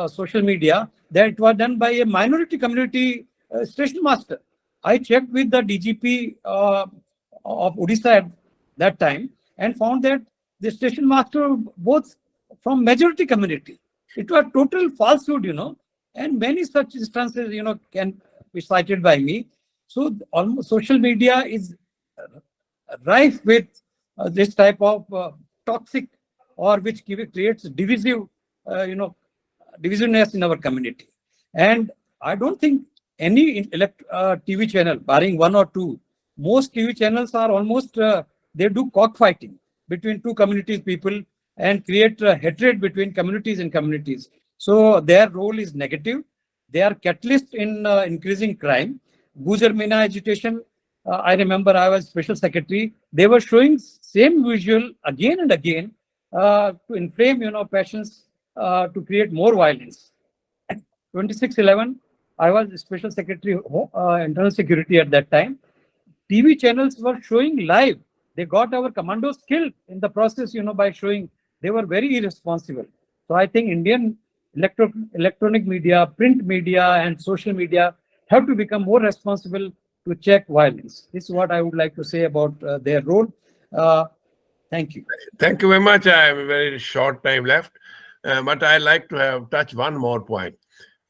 social media that it was done by a minority community station master. I checked with the DGP of Odisha at that time and found that the station master both from majority community. It was total falsehood, and many such instances, can be cited by me. So almost social media is rife with this type of toxic or which creates divisive, divisiveness in our community. And I don't think any TV channel, barring one or two, most TV channels are almost, they do cockfighting between two communities people and create hatred between communities and communities. So their role is negative. They are catalyst in increasing crime. Gujar Meena agitation, I remember I was special secretary. They were showing same visual again and again to inflame, passions, to create more violence. 2611, I was special secretary internal security at that time. TV channels were showing live. They got our commandos killed in the process, by showing. They were very irresponsible. So I think Indian electronic media, print media, and social media have to become more responsible to check violence. This is what I would like to say about their role. Thank you. Thank you very much. I have a very short time left, but I like to have touch one more point.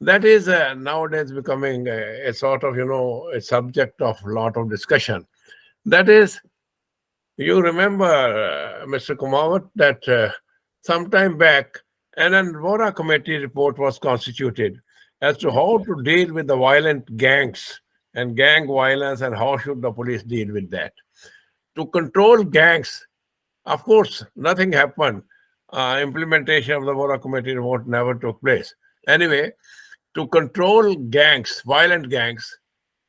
That is nowadays becoming a sort of, a subject of a lot of discussion. That is, you remember, Mr. Kumawat, that some time back, an Envora committee report was constituted as to how to deal with the violent gangs and gang violence and how should the police deal with that. To control gangs, of course, nothing happened. Implementation of the Vora committee report never took place. Anyway, to control gangs, violent gangs,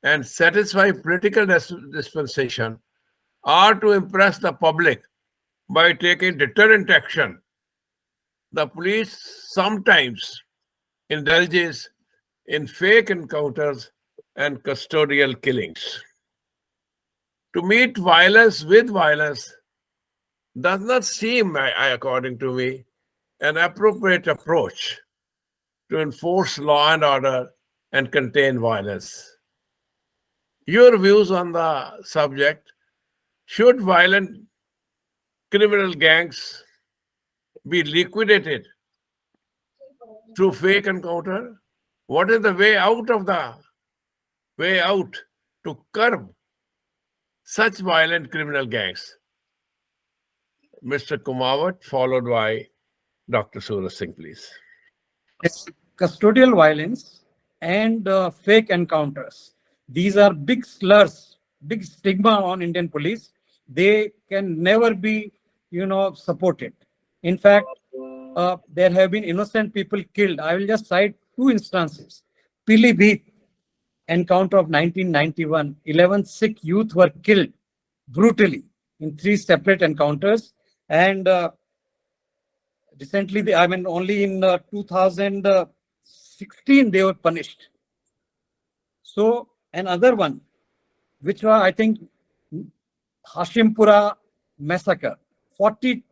and satisfy political dispensation or to impress the public by taking deterrent action, the police sometimes indulges in fake encounters and custodial killings. To meet violence with violence does not seem, according to me, an appropriate approach to enforce law and order and contain violence. Your views on the subject: should violent criminal gangs be liquidated through fake encounter What is the way out to curb such violent criminal gangs? Mr. Kumawat, followed by Dr. Suraj Singh, please. Yes, custodial violence and fake encounters. These are big slurs, big stigma on Indian police. They can never be, supported. In fact, there have been innocent people killed. I will just cite two instances. Pilibhit encounter of 1991, 11 Sikh youth were killed brutally in three separate encounters. And recently, only in 2016, they were punished. So, another one, which was, I think, Hashimpura massacre. 40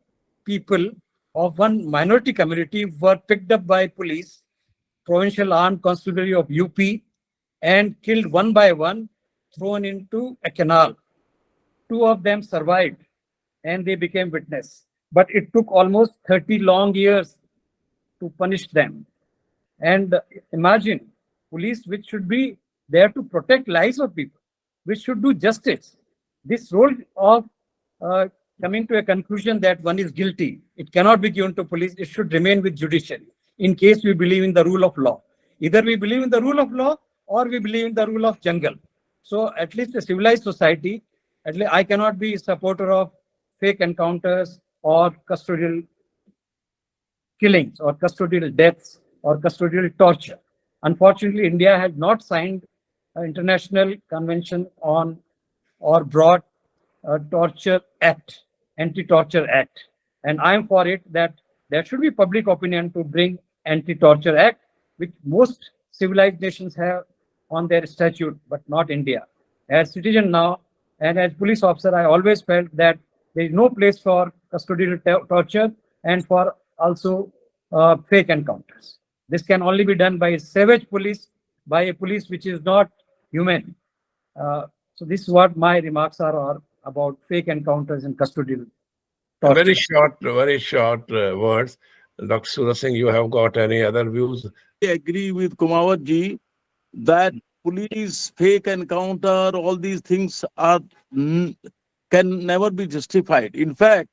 people of one minority community were picked up by police, Provincial Armed Constabulary of UP, and killed one by one, thrown into a canal. Two of them survived and they became witness. But it took almost 30 long years to punish them. And imagine police, which should be there to protect lives of people, which should do justice. This role of coming to a conclusion that one is guilty, it cannot be given to police. It should remain with judiciary in case we believe in the rule of law. Either we believe in the rule of law or we believe in the rule of jungle. So at least a civilized society, at least I cannot be a supporter of fake encounters or custodial killings or custodial deaths or custodial torture. Unfortunately, India has not signed an international convention on or brought a torture act, anti-torture act. And I'm for it that there should be public opinion to bring anti-torture act, which most civilized nations have on their statute, but not India. As citizen now and as police officer, I always felt that there is no place for custodial torture and for also fake encounters. This can only be done by a savage police, by a police which is not human. So this is what my remarks are about fake encounters and custodial torture. Very short words. Dr. Suraj Singh, you have got any other views? I agree with Kumawat ji that police, fake encounter, all these things are can never be justified. In fact,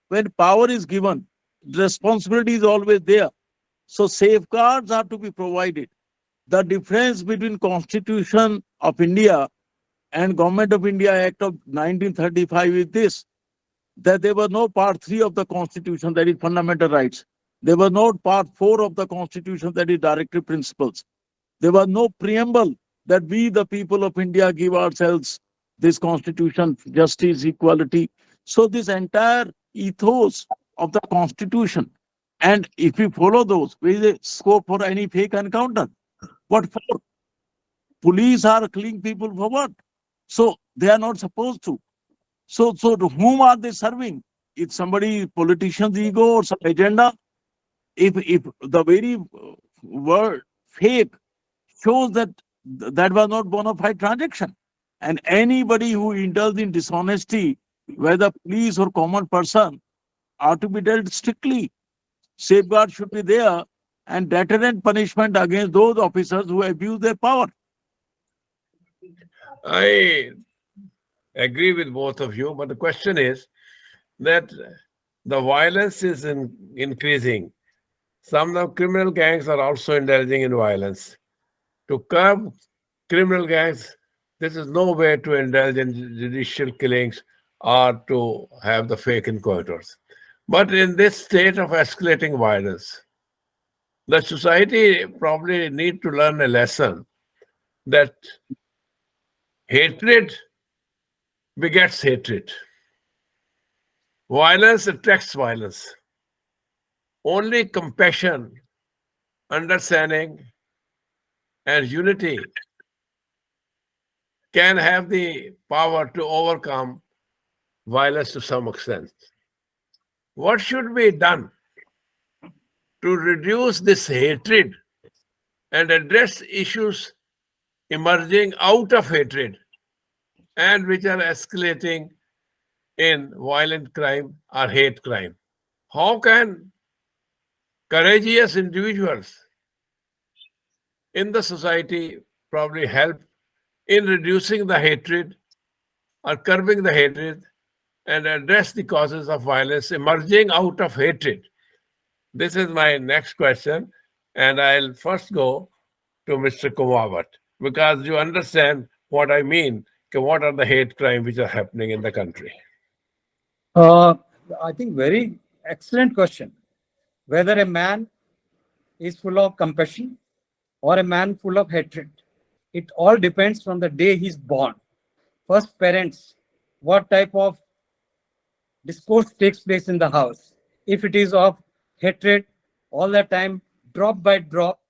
when power is given, responsibility is always there. So safeguards are to be provided. The difference between Constitution of India and Government of India Act of 1935 is this, that there was no part 3 of the Constitution, that is fundamental rights. There was no part 4 of the Constitution, that is directive principles. There was no preamble that we, the people of India, give ourselves this Constitution, justice, equality. So this entire ethos of the Constitution, and if we follow those, there is a scope for any fake encounter. What for? Police are killing people for what? So they are not supposed to. So to whom are they serving? It's somebody, politician's ego or some agenda. If the very word fake shows that that was not bona fide transaction, and anybody who indulges in dishonesty, whether police or common person, are to be dealt strictly. Safeguard should be there, and deterrent punishment against those officers who abuse their power. I agree with both of you, but the question is that the violence is increasing. Some of the criminal gangs are also indulging in violence. To curb criminal gangs, this is no way to indulge in judicial killings or to have the fake encounters. But in this state of escalating violence, the society probably need to learn a lesson that hatred begets hatred. Violence attracts violence. Only compassion, understanding, and unity can have the power to overcome violence to some extent. What should be done to reduce this hatred and address issues emerging out of hatred and which are escalating in violent crime or hate crime? How can courageous individuals in the society probably help in reducing the hatred or curbing the hatred and address the causes of violence emerging out of hatred? This is my next question, and I'll first go to Mr. Kumawat because you understand what I mean. What are the hate crimes which are happening in the country? Uh, I think very excellent question. Whether a man is full of compassion or a man full of hatred, it all depends from the day he's born. First, parents, what type of discourse takes place in the house. If it is of hatred, all the time, drop by drop,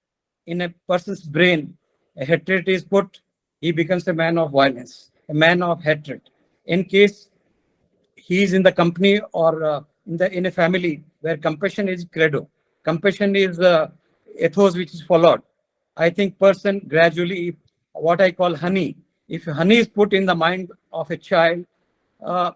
in a person's brain, a hatred is put, he becomes a man of violence, a man of hatred. In case he is in the company or in a family where compassion is credo, compassion is ethos which is followed. I think person gradually, what I call honey, if honey is put in the mind of a child, uh,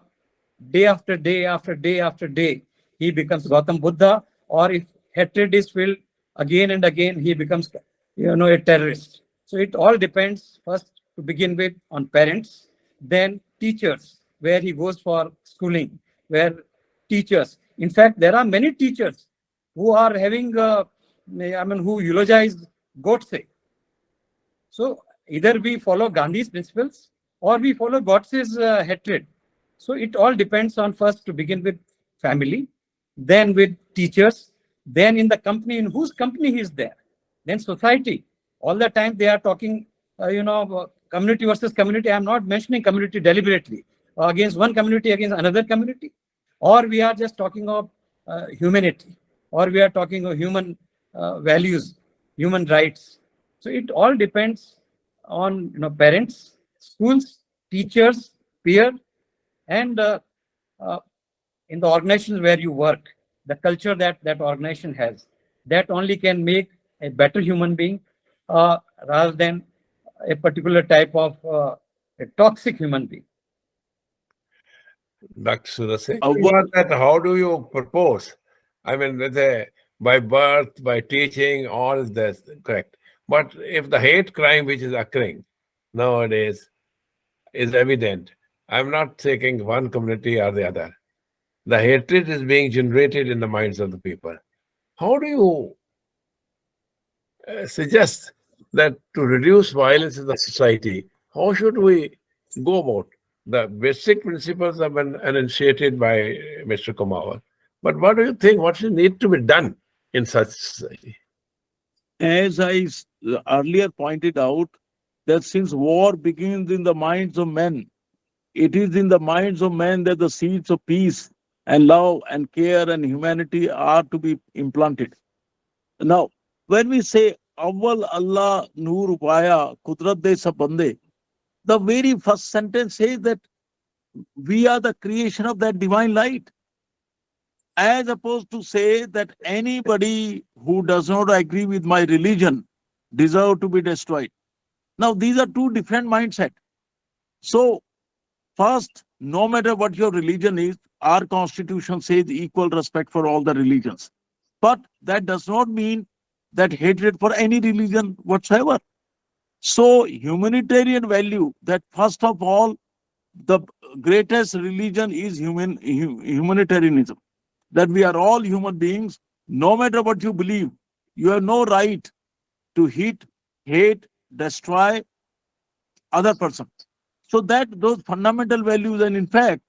day after day after day after day, he becomes Gautam Buddha. Or if hatred is filled again and again, he becomes, a terrorist. So it all depends first to begin with on parents, then teachers, where he goes for schooling, where teachers. In fact, there are many teachers who are having, who eulogize Godse. So either we follow Gandhi's principles or we follow Godse's hatred. So it all depends on first to begin with family, then with teachers, then in the company, in whose company he is there, then society. All the time they are talking, community versus community. I am not mentioning community deliberately against one community against another community, or we are just talking of humanity, or we are talking of human values, human rights. So it all depends on parents, schools, teachers, peer, and uh, in the organizations where you work, the culture that that organization has, that only can make a better human being rather than a particular type of a toxic human being. Dr. Surase, Well, how do you propose? I mean, by birth, by teaching, all is this correct. But if the hate crime which is occurring nowadays is evident, I'm not taking one community or the other. The hatred is being generated in the minds of the people. How do you suggest that to reduce violence in the society, how should we go about? The basic principles have been enunciated by Mr. Kumawa. But what do you think? What should need to be done in such society? as earlier pointed out, that since war begins in the minds of men, it is in the minds of men that the seeds of peace and love and care and humanity are to be implanted. Now, when we say Awwal Allah Noor Paya Kudrat De Sab Bande, the very first sentence says that we are the creation of that divine light, as opposed to say that anybody who does not agree with my religion deserve to be destroyed. Now, these are two different mindsets. So, first, no matter what your religion is, our constitution says equal respect for all the religions. But that does not mean that hatred for any religion whatsoever. So, humanitarian value, that first of all, the greatest religion is humanitarianism, that we are all human beings, no matter what you believe. You have no right to hate, destroy other person. So that those fundamental values, and in fact,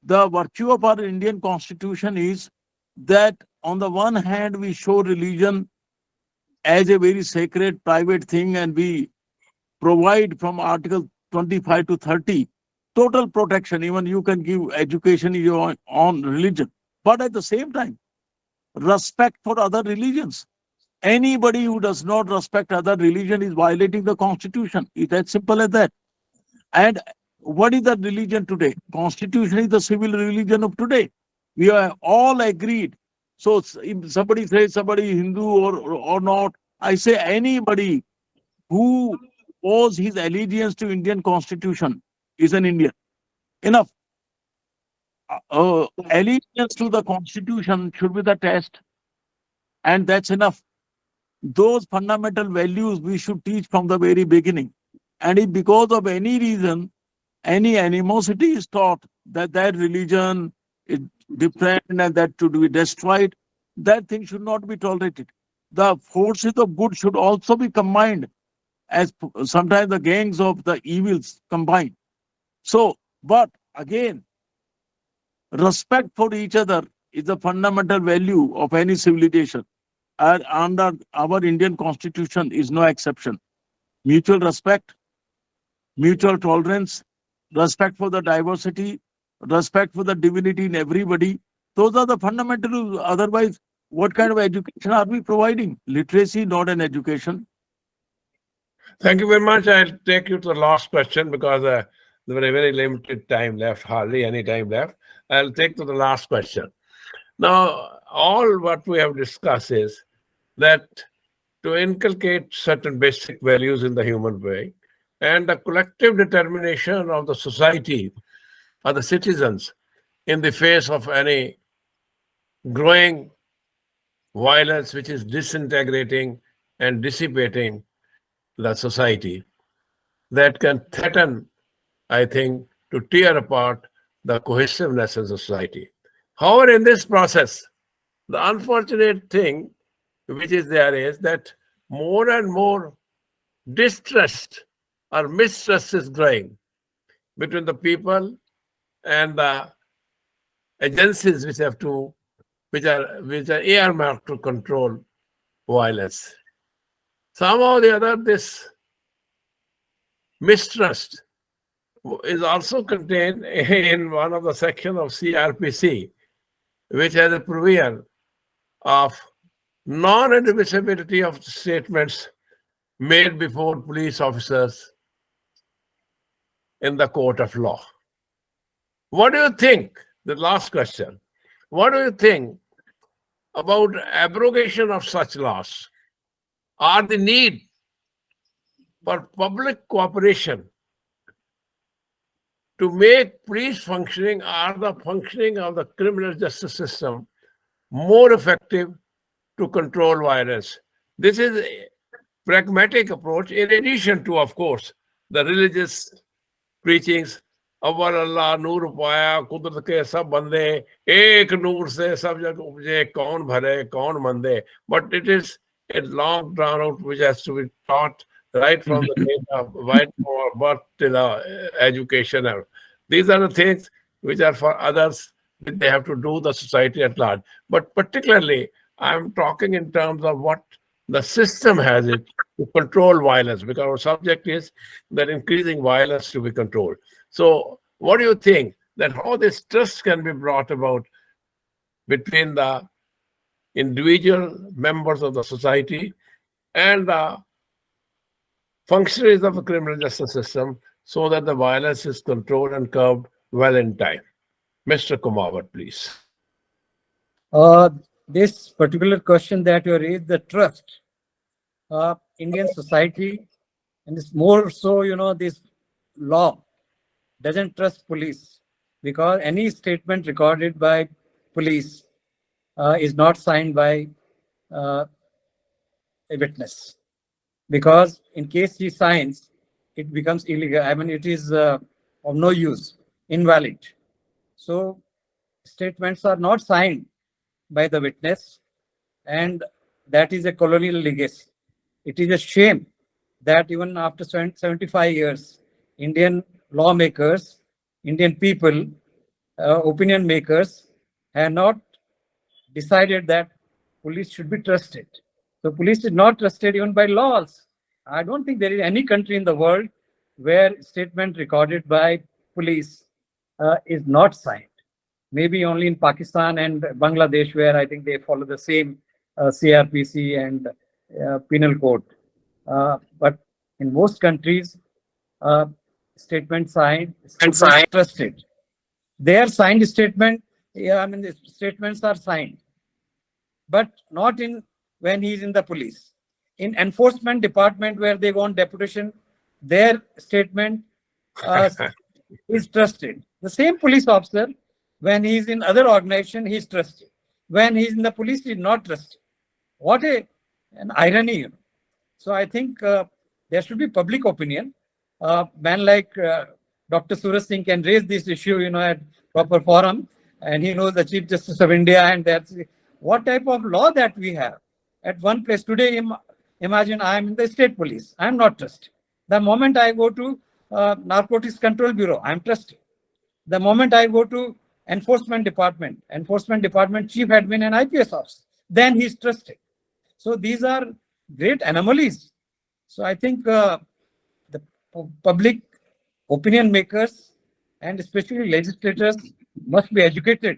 the virtue of our Indian constitution is that on the one hand, we show religion as a very sacred private thing, and we provide from Article 25 to 30 total protection. Even you can give education in your own religion. But at the same time, respect for other religions. Anybody who does not respect other religion is violating the constitution. It's as simple as that. And what is the religion today? Constitution is the civil religion of today. We are all agreed. So if somebody says somebody Hindu or not, I say anybody who owes his allegiance to Indian constitution is an Indian. Enough. Allegiance to the constitution should be the test, and that's enough. those fundamental values we should teach from the very beginning. And if because of any reason, any animosity is taught that that religion is different and that should be destroyed, that thing should not be tolerated. The forces of good should also be combined, as sometimes the gangs of the evils combine. So, but again, respect for each other is a fundamental value of any civilization. And under our Indian constitution is no exception. Mutual respect, mutual tolerance, respect for the diversity, respect for the divinity in everybody. Those are the fundamental rules. Otherwise, what kind of education are we providing? Literacy, not an education. Thank you very much. I'll take you to the last question because there were a very limited time left, hardly any time left. I'll take to the last question. Now, all what we have discussed is that to inculcate certain basic values in the human being and the collective determination of the society or the citizens in the face of any growing violence which is disintegrating and dissipating the society, that can threaten, I think, to tear apart the cohesiveness of society. However, in this process, the unfortunate thing which is there is that more and more distrust or mistrust is growing between the people and the agencies which are earmarked to control violence. Somehow or the other, this mistrust is also contained in one of the sections of CRPC, which has a provision of non-admissibility of statements made before police officers in the court of law. What do you think? The last question. What do you think about abrogation of such laws or the need for public cooperation to make police functioning or the functioning of the criminal justice system more effective to control violence? This is a pragmatic approach in addition to, of course, the religious preachings. अव्वल अल्लाह नूर पाया कुदरत के सब बंदे एक नूर से सब जग उपजे कौन भरे कौन मंदे. But it is a long drawn out which has to be taught right from the age of right from birth till education. These are the things which are for others, which they have to do, the society at large. But particularly, I'm talking in terms of what the system has it to control violence, because our subject is that increasing violence to be controlled. So what do you think that how this trust can be brought about between the individual members of the society and the functionaries of the criminal justice system so that the violence is controlled and curbed well in time? Mr. Kumawat, please. This particular question that you raised, the trust, Indian society, and it's more so, this law doesn't trust police, because any statement recorded by police is not signed by a witness, because in case he signs, it becomes illegal. I mean, it is of no use, invalid. So statements are not signed by the witness, and that is a colonial legacy. It is a shame that even after 75 years, Indian lawmakers, Indian people, opinion makers have not decided that police should be trusted. So police is not trusted even by laws. I don't think there is any country in the world where statement recorded by police is not signed. Maybe only in Pakistan and Bangladesh, where I think they follow the same CRPC and penal code. But in most countries, statement signed and trusted. Their signed statement, the statements are signed, but not in when he's in the police. In enforcement department, where they want deputation, their statement is trusted. The same police officer, when he's in other organization, he's trusted. When he's in the police, he's not trusted. What a an irony. So I think there should be public opinion. Man like Dr. Suraj Singh can raise this issue, at proper forum, and he knows the Chief Justice of India, and that's what type of law that we have. At one place today, imagine I am in the state police. I am not trusted. The moment I go to Narcotics Control Bureau, I am trusted. The moment I go to Enforcement Department Chief Admin and IPS officer, then he is trusted. So these are great anomalies. So I think the public opinion makers and especially legislators must be educated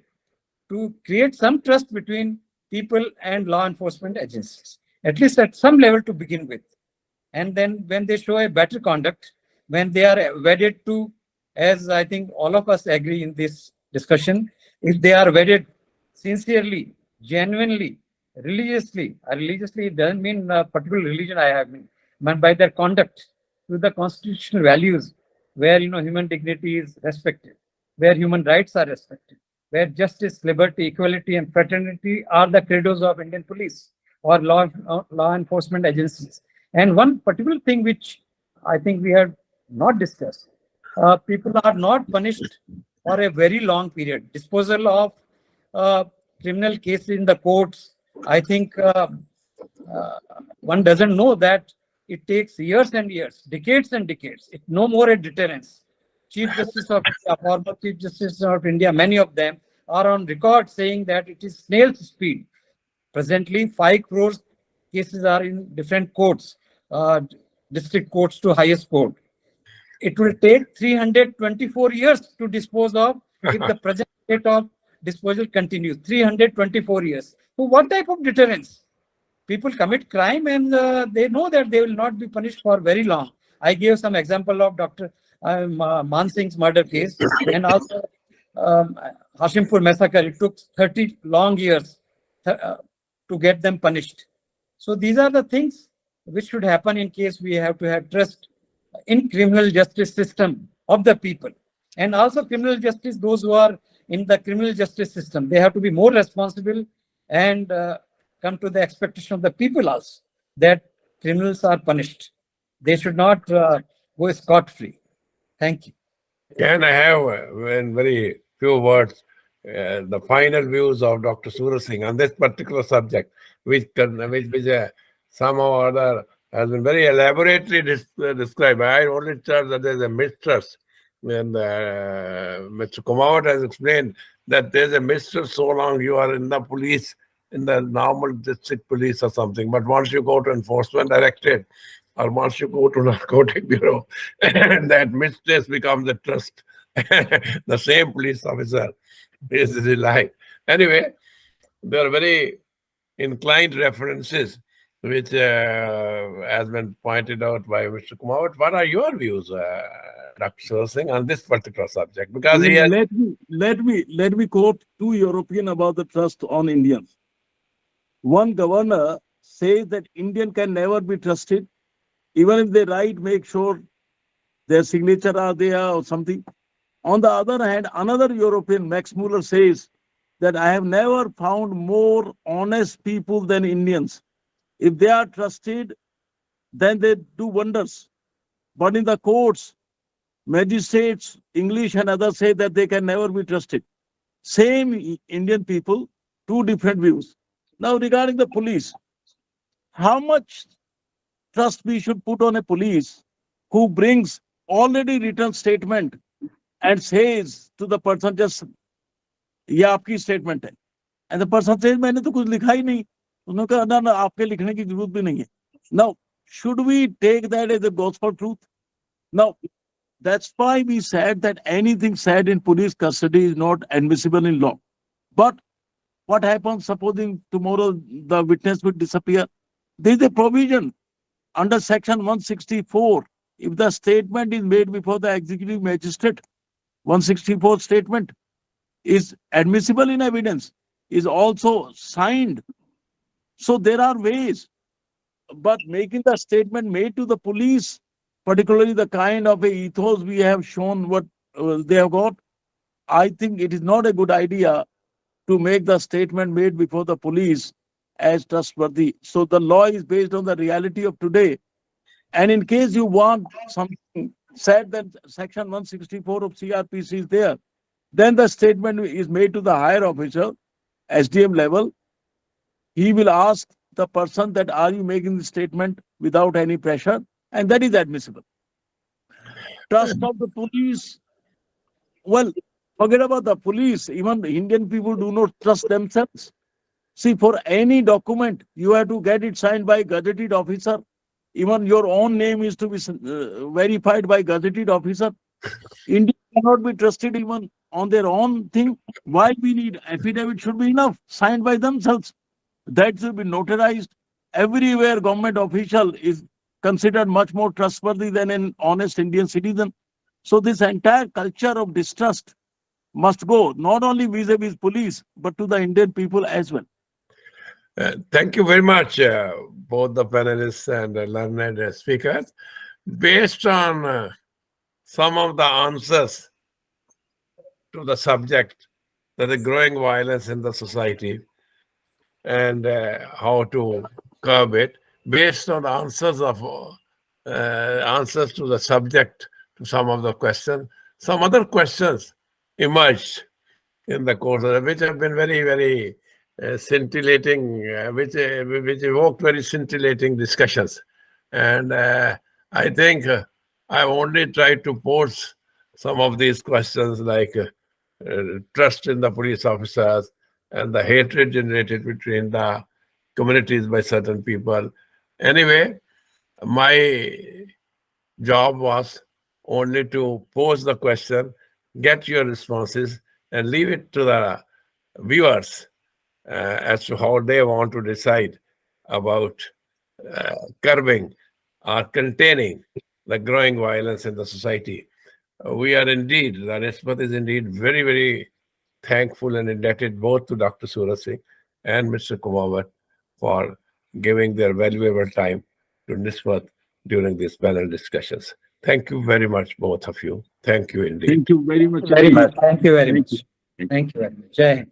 to create some trust between people and law enforcement agencies, at least at some level to begin with. And then when they show a better conduct, when they are wedded to, as I think all of us agree in this discussion, if they are wedded sincerely, genuinely, religiously, it doesn't mean a particular religion I have, but by their conduct to the constitutional values, where human dignity is respected, where human rights are respected, where justice, liberty, equality, and fraternity are the credos of Indian police or law enforcement agencies. And one particular thing which I think we have not discussed, people are not punished for a very long period. Disposal of criminal cases in the courts, I think one doesn't know that it takes years and years, decades and decades. It's no more a deterrence. Chief Justice of India, former Chief Justice of India, many of them are on record saying that it is snail's speed. Presently, 5 crore cases are in different courts, district courts to highest court. It will take 324 years to dispose of if the present rate of disposal continues. 324 years. So what type of deterrence? People commit crime and they know that they will not be punished for very long. I gave some example of Dr. Man Singh's murder case and also Hashimpur massacre. It took 30 long years to get them punished. So these are the things which should happen in case we have to have trust in criminal justice system of the people. And also criminal justice, those who are in the criminal justice system, they have to be more responsible and come to the expectation of the people also that criminals are punished. They should not go scot-free. Thank you. Can I have, in very few words, the final views of Dr. Suraj Singh on this particular subject, which somehow or other has been very elaborately described. I only thought that there's a mistrust. And Mr. Kumawat has explained that there's a mistrust so long you are in the police, in the normal district police or something. But once you go to enforcement directorate, or once you go to narcotic bureau, that mistrust becomes a trust. The same police officer is relying. Anyway, there are very inclined references which has been pointed out by Mr. Kumawat. What are your views, Dr. Singh, on this particular subject? Because he has... let me quote 2 European about the trust on Indians. One governor says that Indian can never be trusted. Even if they write, make sure their signature are there or something. On the other hand, another European, Max Muller, says that I have never found more honest people than Indians. If they are trusted, then they do wonders. But in the courts, magistrates, English and others say that they can never be trusted. Same Indian people, 2 different views. Now, regarding the police, how much trust we should put on a police who brings already written statement and says to the person, just, ये आपकी statement है. And the person says, मैंने तो कुछ लिखा ही नहीं. उन्होंने कहा, ना, आपके लिखने की जरूरत भी नहीं है. Now, should we take that as a gospel truth? Now, that's why we said that anything said in police custody is not admissible in law. But what happens supposing tomorrow the witness will disappear? There is a provision under section 164. If the statement is made before the executive magistrate, 164 statement is admissible in evidence, is also signed. So there are ways, but making the statement made to the police, particularly the kind of a ethos we have shown what they have got, I think it is not a good idea to make the statement made before the police as trustworthy. So the law is based on the reality of today. And in case you want something said that section 164 of CRPC is there, then the statement is made to the higher officer, SDM level. He will ask the person that are you making the statement without any pressure, and that is admissible. Trust of the police. Well, forget about the police. Even the Indian people do not trust themselves. See, for any document, you have to get it signed by gazetted officer. Even your own name is to be verified by gazetted officer. India cannot be trusted even on their own thing. Why we need affidavit should be enough, signed by themselves. That should be notarized. Everywhere government official is considered much more trustworthy than an honest Indian citizen. So this entire culture of distrust must go not only vis-a-vis police, but to the Indian people as well. Thank you very much, both the panelists and learned speakers. Based on some of the answers to the subject, that is growing violence in the society and how to curb it, based on the answers to the subject to some of the questions, some other questions emerged in the course of it, which have been very, very scintillating, which evoked very scintillating discussions. And I think I've only tried to pose some of these questions like trust in the police officers and the hatred generated between the communities by certain people. Anyway, my job was only to pose the question, get your responses, and leave it to the viewers as to how they want to decide about curbing or containing the growing violence in the society. We are indeed, the Nisbat is indeed very, very thankful and indebted both to Dr. Suraj Singh and Mr. Kumawat for giving their valuable time to Nisbat during these panel discussions. Thank you very much, both of you. Thank you indeed. Thank you very much. Very much. Thank you very Thank much. you. Thank you very much. Jai Hind.